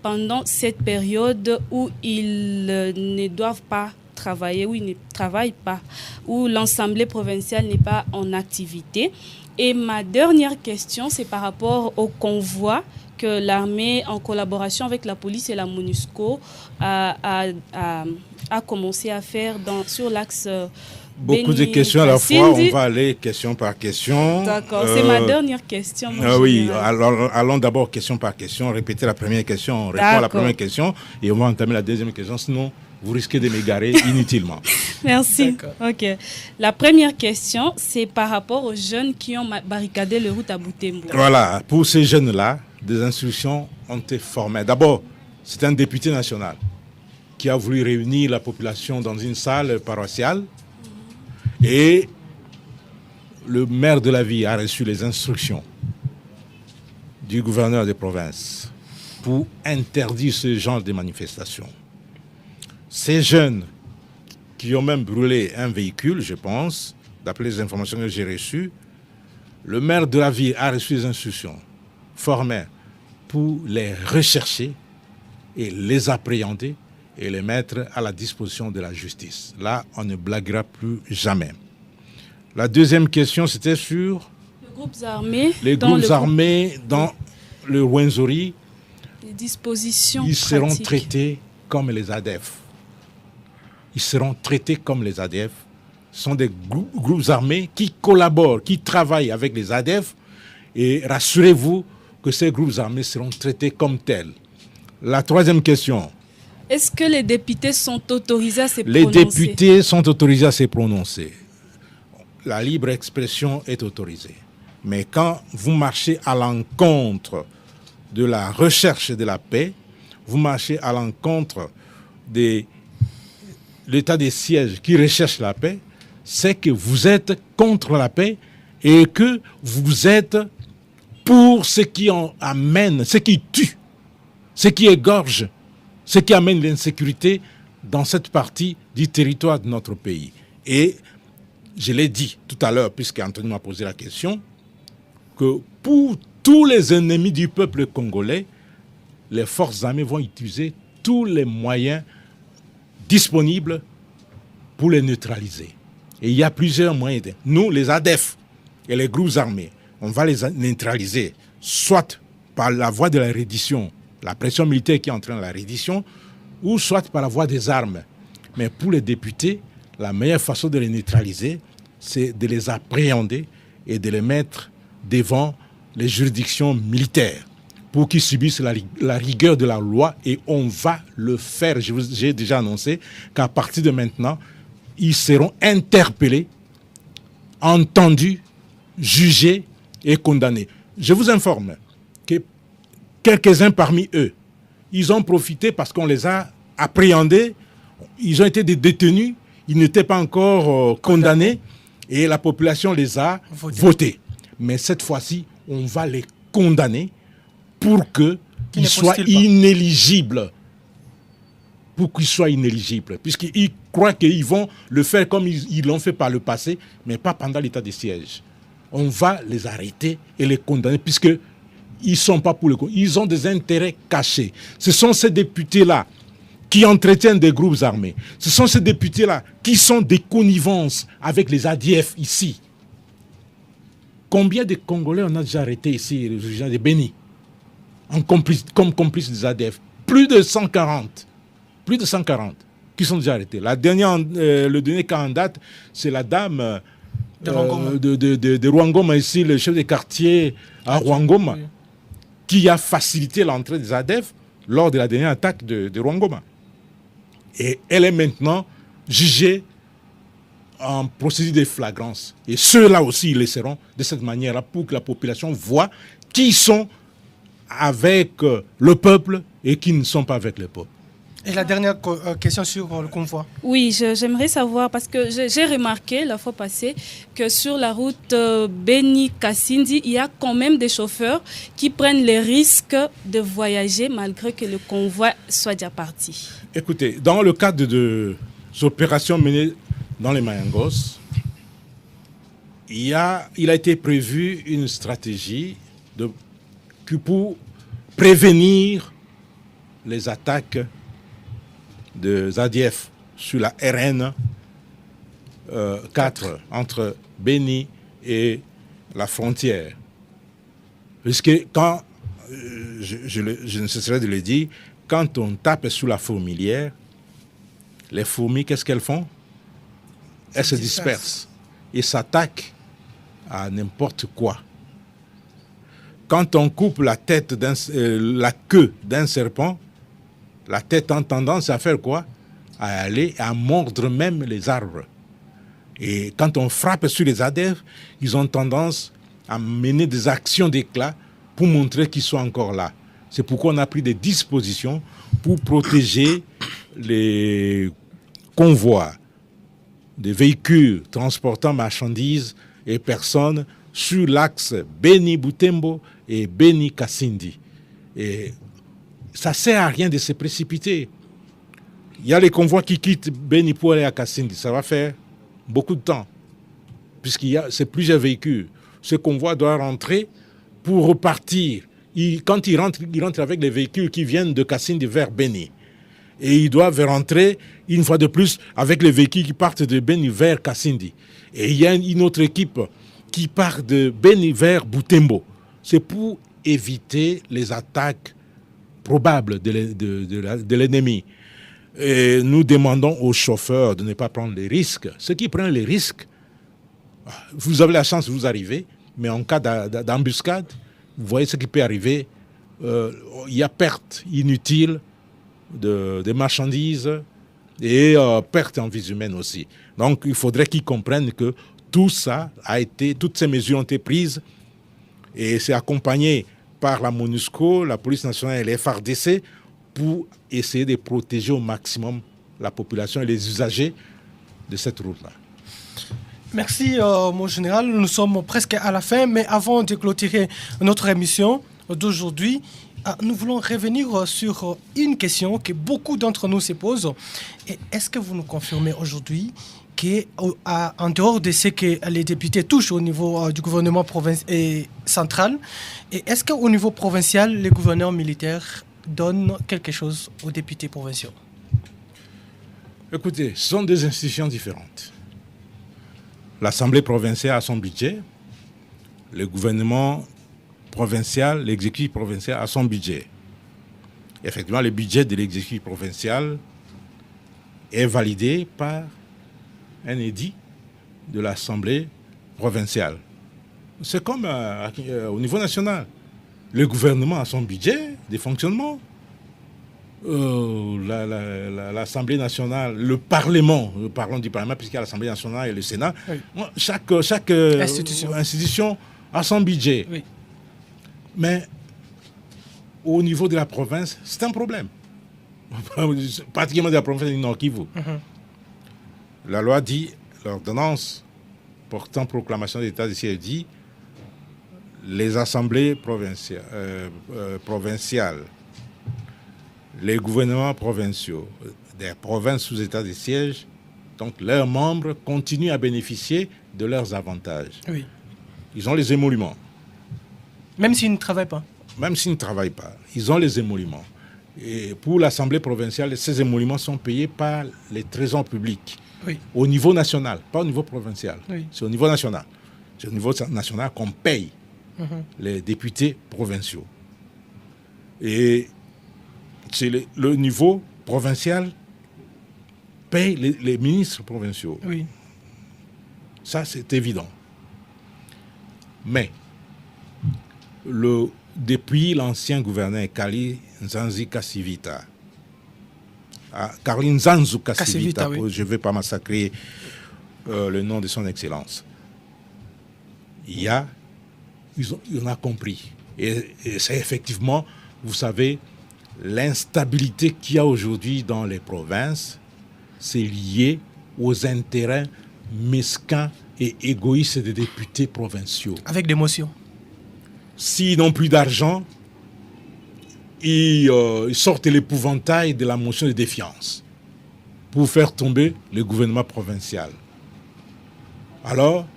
pendant cette période où ils ne doivent pas travailler, où ils ne travaillent pas, où l'Assemblée provinciale n'est pas en activité. Et ma dernière question, c'est par rapport au convoi que l'armée, en collaboration avec la police et la MONUSCO, a commencé à faire sur l'axe Beaucoup de questions à la fois, on va aller question par question. D'accord, c'est ma dernière question. Oui, alors, allons d'abord question par question, répéter la première question, on répond à la première question et on va entamer la deuxième question, sinon vous risquez de m'égarer inutilement. Merci. Ok. La première question, c'est par rapport aux jeunes qui ont barricadé les routes à Butembo. Voilà, pour ces jeunes-là, des instructions ont été formées. D'abord, c'est un député national qui a voulu réunir la population dans une salle paroissiale et le maire de la ville a reçu les instructions du gouverneur de province pour interdire ce genre de manifestations. Ces jeunes qui ont même brûlé un véhicule, je pense, d'après les informations que j'ai reçues, le maire de la ville a reçu les instructions formées pour les rechercher et les appréhender et les mettre à la disposition de la justice. Là, on ne blaguera plus jamais. La deuxième question, c'était sur les groupes armés dans le Rwenzori. Les dispositions Ils seront pratiques. traités comme les ADF. Ils seront traités comme les ADF. Ce sont des groupes armés qui collaborent, qui travaillent avec les ADF. Et rassurez-vous que ces groupes armés seront traités comme tels. La troisième question. Est-ce que les députés sont autorisés à se Les prononcer? députés sont autorisés à se prononcer. La libre expression est autorisée. Mais quand vous marchez à l'encontre de la recherche de la paix, vous marchez à l'encontre de l'état de siège qui recherche la paix, c'est que vous êtes contre la paix et que vous êtes pour ce qui en amène, ce qui tue, ce qui égorge, ce qui amène l'insécurité dans cette partie du territoire de notre pays. Et je l'ai dit tout à l'heure, puisqu'Anthony m'a posé la question, que pour tous les ennemis du peuple congolais, les forces armées vont utiliser tous les moyens disponibles pour les neutraliser. Et il y a plusieurs moyens. Nous, les ADF et les groupes armés, on va les neutraliser, soit par la voie de la reddition, la pression militaire qui entraîne la reddition, ou soit par la voie des armes. Mais pour les députés, la meilleure façon de les neutraliser, c'est de les appréhender et de les mettre devant les juridictions militaires pour qu'ils subissent la rigueur de la loi et on va le faire. J'ai déjà annoncé qu'à partir de maintenant, ils seront interpellés, entendus, jugés et condamnés. Je vous informe que quelques-uns parmi eux, ils ont profité parce qu'on les a appréhendés, ils ont été des détenus, ils n'étaient pas encore condamnés et la population les a votés. Mais cette fois-ci, on va les condamner pour qu'ils soient inéligibles. Pour qu'ils soient inéligibles. Puisqu'ils croient qu'ils vont le faire comme ils l'ont fait par le passé, mais pas pendant l'état de siège. On va les arrêter et les condamner, puisqu'ils ne sont pas pour le coup. Ils ont des intérêts cachés. Ce sont ces députés-là qui entretiennent des groupes armés. Ce sont ces députés-là qui sont des connivences avec les ADF ici. Combien de Congolais on a déjà arrêté ici, les gens de Béni, comme complices des ADF? Plus de 140. Plus de 140 qui sont déjà arrêtés. Le dernier cas en date, c'est la dame de Rwangoma, ici, le chef de quartier à Rwangoma, oui, qui a facilité l'entrée des ADF lors de la dernière attaque de Rwangoma. Et elle est maintenant jugée en procédure de flagrance. Et ceux-là aussi, ils le seront de cette manière-là pour que la population voit qui sont avec le peuple et qui ne sont pas avec le peuple. Et la dernière question sur le convoi. Oui, j'aimerais savoir, parce que j'ai remarqué la fois passée que sur la route Beni-Kasindi, il y a quand même des chauffeurs qui prennent les risques de voyager malgré que le convoi soit déjà parti. Écoutez, dans le cadre des opérations menées dans les Mayangos, il a été prévu une stratégie pour prévenir les attaques de ADF sur la RN 4 entre Béni et la frontière. Puisque quand, je ne cesserai de le dire, quand on tape sur la fourmilière, les fourmis, qu'est-ce qu'elles font? Elles se dispersent et s'attaquent à n'importe quoi. Quand on coupe la queue d'un serpent, la tête a tendance à faire quoi? À aller, à mordre même les arbres. Et quand on frappe sur les ADF, ils ont tendance à mener des actions d'éclat pour montrer qu'ils sont encore là. C'est pourquoi on a pris des dispositions pour protéger les convois des véhicules transportant marchandises et personnes sur l'axe Beni-Butembo et Beni-Kasindi. Et ça ne sert à rien de se précipiter. Il y a les convois qui quittent Béni pour aller à Kasindi. Ça va faire beaucoup de temps, c'est plusieurs véhicules. Ce convoi doit rentrer pour repartir. Quand il rentre avec les véhicules qui viennent de Kasindi vers Béni. Et ils doivent rentrer, une fois de plus, avec les véhicules qui partent de Béni vers Kasindi. Et il y a une autre équipe qui part de Béni vers Butembo. C'est pour éviter les attaques probable de l'ennemi. Et nous demandons aux chauffeurs de ne pas prendre les risques. Ceux qui prennent les risques, vous avez la chance de vous arriver, mais en cas d'embuscade, vous voyez ce qui peut arriver. Il y a perte inutile de marchandises et perte en vies humaines aussi. Donc il faudrait qu'ils comprennent que toutes ces mesures ont été prises et c'est accompagné par la MONUSCO, la police nationale et les FARDC pour essayer de protéger au maximum la population et les usagers de cette route-là. Merci, mon général. Nous sommes presque à la fin, mais avant de clôturer notre émission d'aujourd'hui, nous voulons revenir sur une question que beaucoup d'entre nous se posent. Et est-ce que vous nous confirmez aujourd'hui qu'en dehors de ce que les députés touchent au niveau du gouvernement central, et est-ce qu'au niveau provincial, les gouverneurs militaires donnent quelque chose aux députés provinciaux? Écoutez, ce sont des institutions différentes. L'Assemblée provinciale a son budget, le gouvernement provincial, l'exécutif provincial a son budget. Effectivement, le budget de l'exécutif provincial est validé par un édit de l'Assemblée provinciale. C'est comme au niveau national. Le gouvernement a son budget de fonctionnement. L'Assemblée nationale, le Parlement, parlons du Parlement puisqu'il y a l'Assemblée nationale et le Sénat, oui. Chaque institution a son budget. Oui. Mais au niveau de la province, c'est un problème. Particulièrement de la province du Nord Kivu. La loi dit, l'ordonnance portant proclamation d'état de siège dit, les assemblées provinciales, les gouvernements provinciaux des provinces sous état de siège, donc leurs membres continuent à bénéficier de leurs avantages. Oui. Ils ont les émoluments. Même s'ils ne travaillent pas. Même s'ils ne travaillent pas, ils ont les émoluments. Et pour l'Assemblée provinciale, ces émoluments sont payés par les trésors publics. Oui. Au niveau national, pas au niveau provincial. Oui. C'est au niveau national. C'est au niveau national qu'on paye les députés provinciaux. Et c'est le niveau provincial paye les ministres provinciaux. Oui. Ça, c'est évident. Mais depuis l'ancien gouverneur Kali Nzanzu Kasivita, oui. Je ne vais pas massacrer le nom de son excellence. On a compris. Et c'est effectivement, vous savez, l'instabilité qu'il y a aujourd'hui dans les provinces, c'est lié aux intérêts mesquins et égoïstes des députés provinciaux. Avec des motions. S'ils n'ont plus d'argent, ils sortent l'épouvantail de la motion de défiance pour faire tomber le gouvernement provincial. Alors,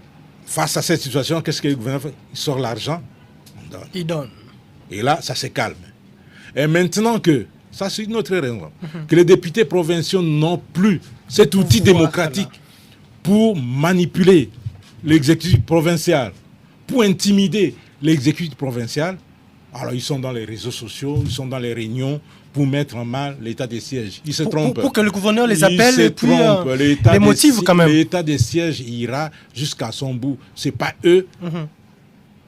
face à cette situation, qu'est-ce que le gouvernement fait? Il sort l'argent, on donne. Il donne. Et là, ça se calme. Et maintenant que, ça c'est une autre raison, que les députés provinciaux n'ont plus cet outil démocratique pour manipuler l'exécutif provincial, pour intimider l'exécutif provincial, alors ils sont dans les réseaux sociaux, ils sont dans les réunions pour mettre en mal l'état des sièges. Ils se trompent. Pour que le gouverneur les appelle et puis les motive quand même. L'état des sièges ira jusqu'à son bout. Ce n'est pas eux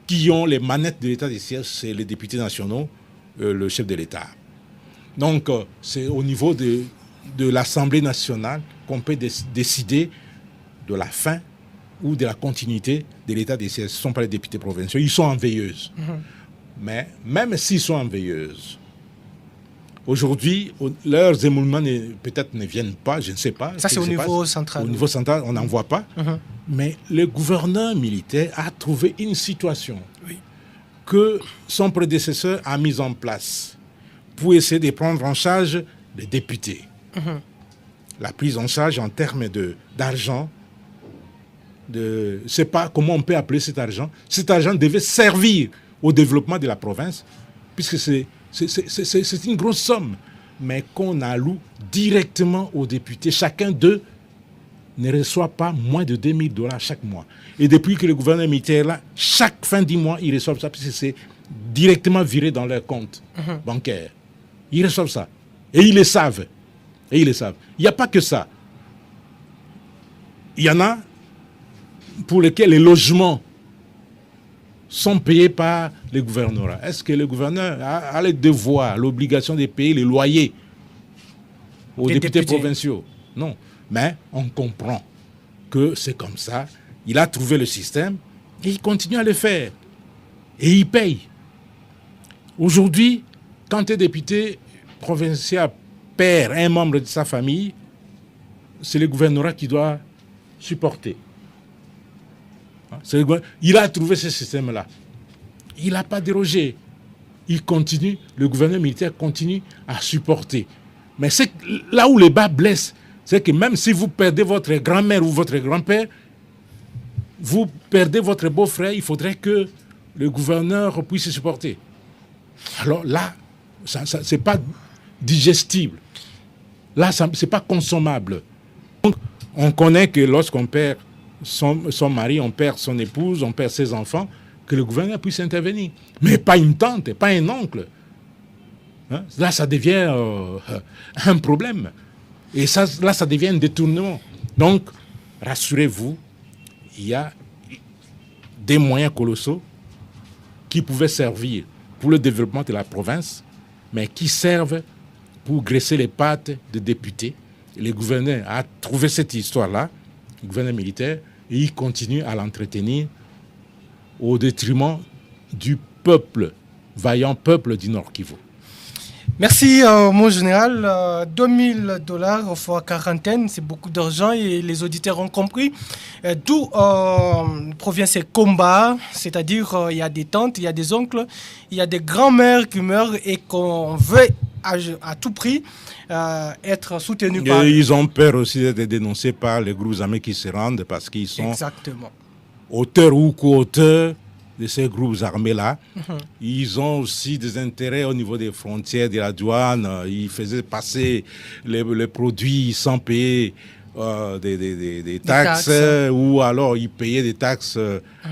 qui ont les manettes de l'état des sièges, c'est les députés nationaux, le chef de l'État. Donc, c'est au niveau de l'Assemblée nationale qu'on peut décider de la fin ou de la continuité de l'état des sièges. Ce ne sont pas les députés provinciaux, ils sont en veilleuse. Mais même s'ils sont en veilleuse, aujourd'hui, leurs émoluments peut-être ne viennent pas, je ne sais pas. Ça, c'est au niveau central. Au niveau central, on n'en voit pas. Mais le gouverneur militaire a trouvé une situation que son prédécesseur a mise en place pour essayer de prendre en charge les députés. La prise en charge en termes d'argent, je ne sais pas comment on peut appeler cet argent. Cet argent devait servir au développement de la province, puisque c'est une grosse somme, mais qu'on alloue directement aux députés. Chacun d'eux ne reçoit pas moins de $2,000 chaque mois. Et depuis que le gouvernement militaire est là, chaque fin du mois, ils reçoivent ça, puisque c'est directement viré dans leur compte bancaire. Ils reçoivent ça. Et ils le savent. Il n'y a pas que ça. Il y en a pour lesquels les logements sont payés par le gouvernorat. Est-ce que le gouverneur a le devoir, l'obligation de payer les loyers aux députés provinciaux? Non. Mais on comprend que c'est comme ça. Il a trouvé le système et il continue à le faire. Et il paye. Aujourd'hui, quand un député provincial perd un membre de sa famille, c'est le gouvernorat qui doit supporter. Il a trouvé ce système-là. Il n'a pas dérogé. Il continue, le gouvernement militaire continue à supporter. Mais c'est là où les bas blessent, c'est que même si vous perdez votre grand-mère ou votre grand-père, vous perdez votre beau-frère, il faudrait que le gouverneur puisse supporter. Alors là, ce n'est pas digestible. Là, ce n'est pas consommable. Donc, on connaît que lorsqu'on perd son mari, on perd son épouse, on perd ses enfants, que le gouverneur puisse intervenir. Mais pas une tante, pas un oncle. Là, ça devient un problème. Et là, ça devient un détournement. Donc, rassurez-vous, il y a des moyens colossaux qui pouvaient servir pour le développement de la province, mais qui servent pour graisser les pattes des députés. Et le gouverneur a trouvé cette histoire-là, le gouverneur militaire, et il continue à l'entretenir au détriment du peuple, vaillant peuple du Nord Kivu. Merci, mon général. $2000 fois quarantaine, c'est beaucoup d'argent et les auditeurs ont compris d'où provient ces combats. C'est-à-dire, il y a des tantes, il y a des oncles, il y a des grands-mères qui meurent et qu'on veut à tout prix être soutenus par... Ils ont peur aussi d'être dénoncés par les groupes armés qui se rendent parce qu'ils sont Exactement. auteurs ou co-auteurs de ces groupes armés-là. Ils ont aussi des intérêts au niveau des frontières, de la douane. Ils faisaient passer les produits sans payer des taxes, ou alors ils payaient des taxes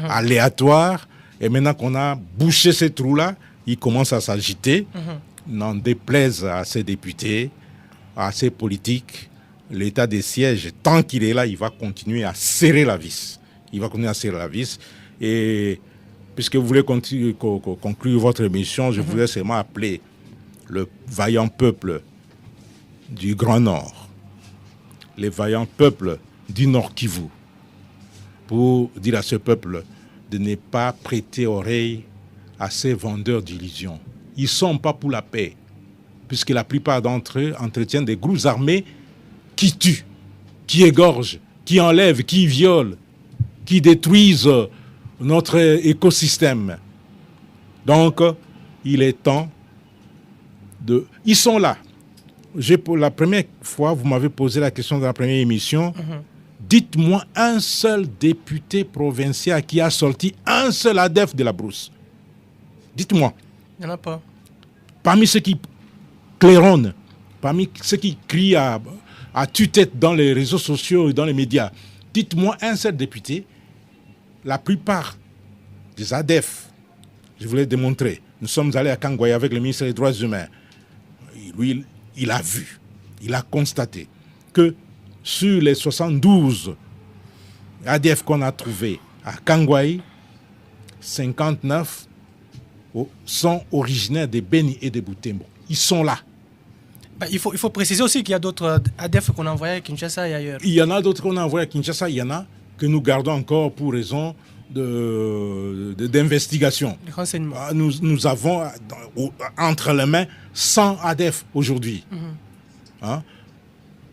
aléatoires. Et maintenant qu'on a bouché ces trous-là, ils commencent à s'agiter. N'en déplaise à ces députés, à ces politiques. L'état des sièges, tant qu'il est là, il va continuer à serrer la vis. Il va continuer à serrer la vis. Et puisque vous voulez conclure votre émission, je voudrais seulement appeler le vaillant peuple du Grand Nord, les vaillants peuples du Nord Kivu, pour dire à ce peuple de ne pas prêter oreille à ces vendeurs d'illusions. Ils ne sont pas pour la paix, puisque la plupart d'entre eux entretiennent des groupes armés qui tuent, qui égorgent, qui enlèvent, qui violent, qui détruisent notre écosystème. Donc, il est temps de... Ils sont là. Pour la première fois, vous m'avez posé la question dans la première émission. Dites-moi un seul député provincial qui a sorti un seul ADF de la brousse. Dites-moi. Il n'y en a pas. Parmi ceux qui claironnent, parmi ceux qui crient à tue-tête dans les réseaux sociaux et dans les médias, dites-moi un seul député. La plupart des ADF, je voulais démontrer, nous sommes allés à Kangwai avec le ministre des Droits humains. Lui, il a vu, il a constaté que sur les 72 ADF qu'on a trouvés à Kangwai, 59 sont originaires de Beni et de Butembo. Ils sont là. Il faut préciser aussi qu'il y a d'autres ADF qu'on a envoyés à Kinshasa et ailleurs. Il y en a d'autres qu'on a envoyés à Kinshasa, il y en a que nous gardons encore pour raison d'investigation. Les renseignements. Nous avons entre les mains 100 ADF aujourd'hui.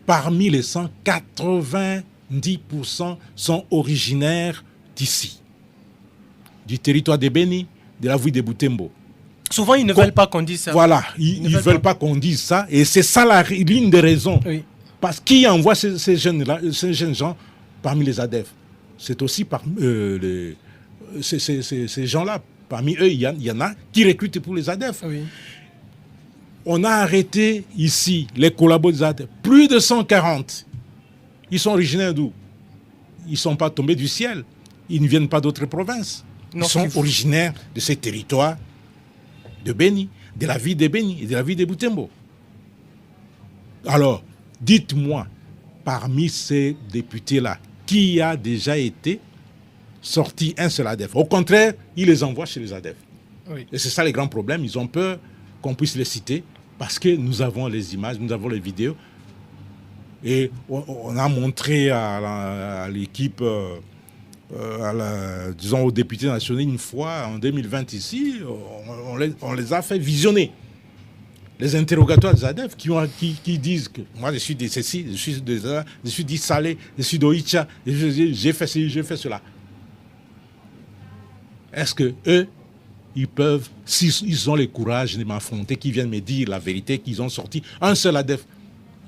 Parmi les 100, 90% sont originaires d'ici, du territoire de Beni, de la ville de Butembo. Souvent, ils ne veulent pas qu'on dise ça. Voilà, ils ne veulent pas qu'on dise ça. Et c'est ça l'une des raisons. Oui. Parce qui envoie ces jeunes gens parmi les ADF? C'est aussi ces gens-là. Parmi eux, il y en a qui recrutent pour les ADF. Oui. On a arrêté ici les collabos des ADF. Plus de 140. Ils sont originaires d'où? Ils ne sont pas tombés du ciel. Ils ne viennent pas d'autres provinces. Ils sont originaires de ces territoires de Beni, de la ville de Beni et de la ville de Butembo. Alors, dites-moi, parmi ces députés-là, qui a déjà été sorti un seul ADF? Au contraire, ils les envoient chez les ADF. Oui. Et c'est ça les grands problèmes. Ils ont peur qu'on puisse les citer parce que nous avons les images, nous avons les vidéos. Et on a montré à l'équipe, disons aux députés nationaux une fois en 2020 ici, on les a fait visionner. Les interrogatoires des ADF qui disent que moi je suis de ceci, je suis d'Issalé, je suis d'Oicha, j'ai fait ceci, j'ai fait cela. Est-ce que eux, ils peuvent, s'ils ont le courage de m'affronter, qu'ils viennent me dire la vérité, qu'ils ont sorti un seul ADF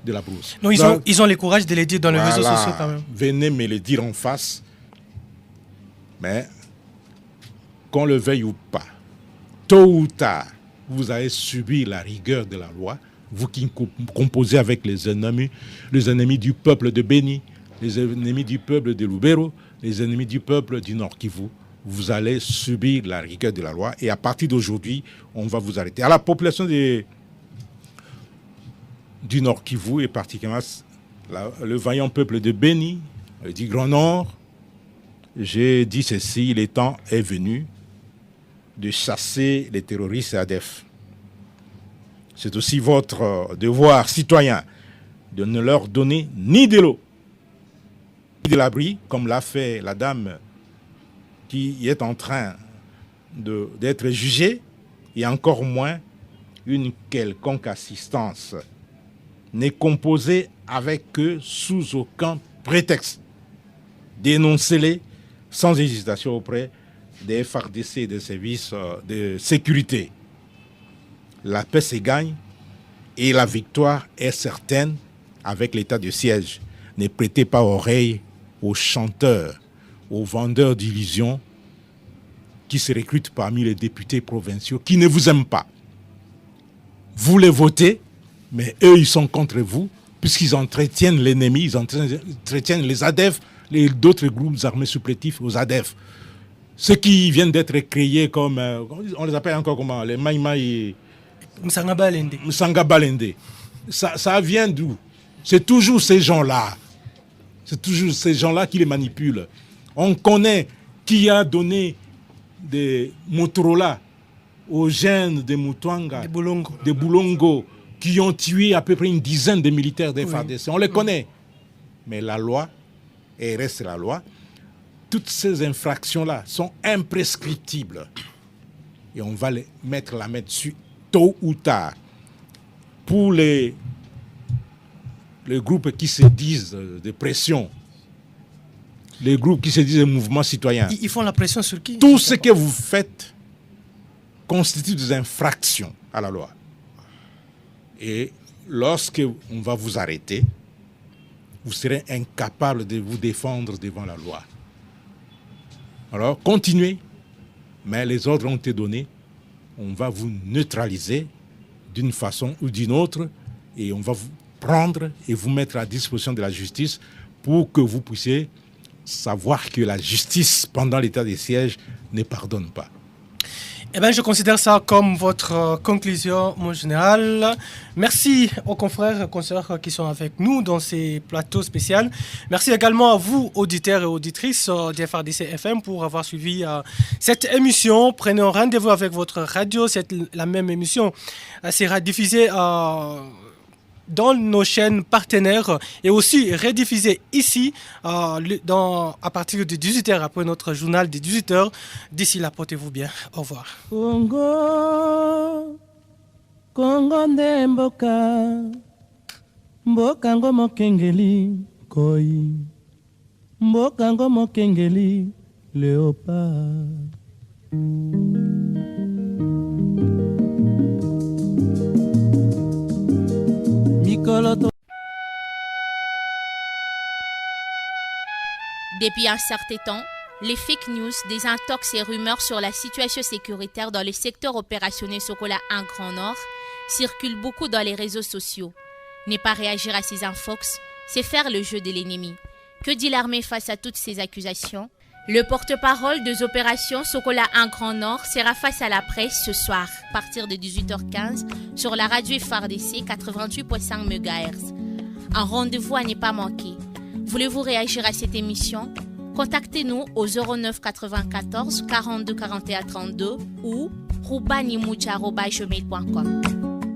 de la brousse? Non, ils ont le courage de le dire dans les réseaux sociaux quand même. Venez me le dire en face. Mais qu'on le veuille ou pas, tôt ou tard, vous allez subir la rigueur de la loi, vous qui composez avec les ennemis du peuple de Beni, les ennemis du peuple de Lubero, les ennemis du peuple du Nord Kivu. Vous allez subir la rigueur de la loi et à partir d'aujourd'hui, on va vous arrêter. À la population du Nord Kivu et particulièrement le vaillant peuple de Beni, du Grand Nord, j'ai dit ceci, le temps est venu de chasser les terroristes ADF. C'est aussi votre devoir citoyen de ne leur donner ni de l'eau, ni de l'abri, comme l'a fait la dame qui est en train d'être jugée, et encore moins une quelconque assistance n'est composée avec eux sous aucun prétexte. Dénoncez-les sans hésitation auprès des FARDC et des services de sécurité. La paix se gagne et la victoire est certaine avec l'état de siège. Ne prêtez pas oreille aux chanteurs, aux vendeurs d'illusions qui se recrutent parmi les députés provinciaux qui ne vous aiment pas. Vous les votez, mais eux, ils sont contre vous, puisqu'ils entretiennent l'ennemi, ils entretiennent les ADF, d'autres groupes armés supplétifs aux ADF. Ceux qui viennent d'être créés comme, on les appelle encore comment, les Maïmaï... Msanga Balende. Ça vient d'où? C'est toujours ces gens-là. C'est toujours ces gens-là qui les manipulent. On connaît qui a donné des Motorola aux jeunes de Mutwanga, de Boulongo, qui ont tué à peu près une dizaine de militaires des FARDC. On les connaît. Mais la loi, et reste la loi, toutes ces infractions-là sont imprescriptibles. Et on va les mettre la main dessus tôt ou tard. Pour les groupes qui se disent de pression, les groupes qui se disent de mouvements citoyens. Ils font la pression sur qui? Tout ce que vous faites constitue des infractions à la loi. Et lorsque on va vous arrêter, vous serez incapable de vous défendre devant la loi. Alors, continuez, mais les ordres ont été donnés. On va vous neutraliser d'une façon ou d'une autre et on va vous prendre et vous mettre à disposition de la justice pour que vous puissiez savoir que la justice, pendant l'état de siège, ne pardonne pas. Eh bien, je considère ça comme votre conclusion, mon général. Merci aux confrères et consoeurs qui sont avec nous dans ces plateaux spéciaux. Merci également à vous, auditeurs et auditrices de FARDC FM, pour avoir suivi cette émission. Prenez un rendez-vous avec votre radio. C'est la même émission. Elle sera diffusée dans nos chaînes partenaires et aussi rediffusée ici à partir de 18h après notre journal de 18h. D'ici là, portez-vous bien. Au revoir. Congo nde mboka ngo mokengeli koi mboka ngo mokengeli léopard. Depuis un certain temps, les fake news, des intox et rumeurs sur la situation sécuritaire dans le secteur opérationnel Sokola 1 Grand Nord circulent beaucoup dans les réseaux sociaux. Ne pas réagir à ces infox, c'est faire le jeu de l'ennemi. Que dit l'armée face à toutes ces accusations? Le porte-parole des opérations Sokola 1 Grand Nord sera face à la presse ce soir, à partir de 18h15, sur la radio FARDC 88.5 MHz. Un rendez-vous à ne pas manquer. Voulez-vous réagir à cette émission? Contactez-nous au 09 94 42 41 32 ou roubanimoucha@gmail.com.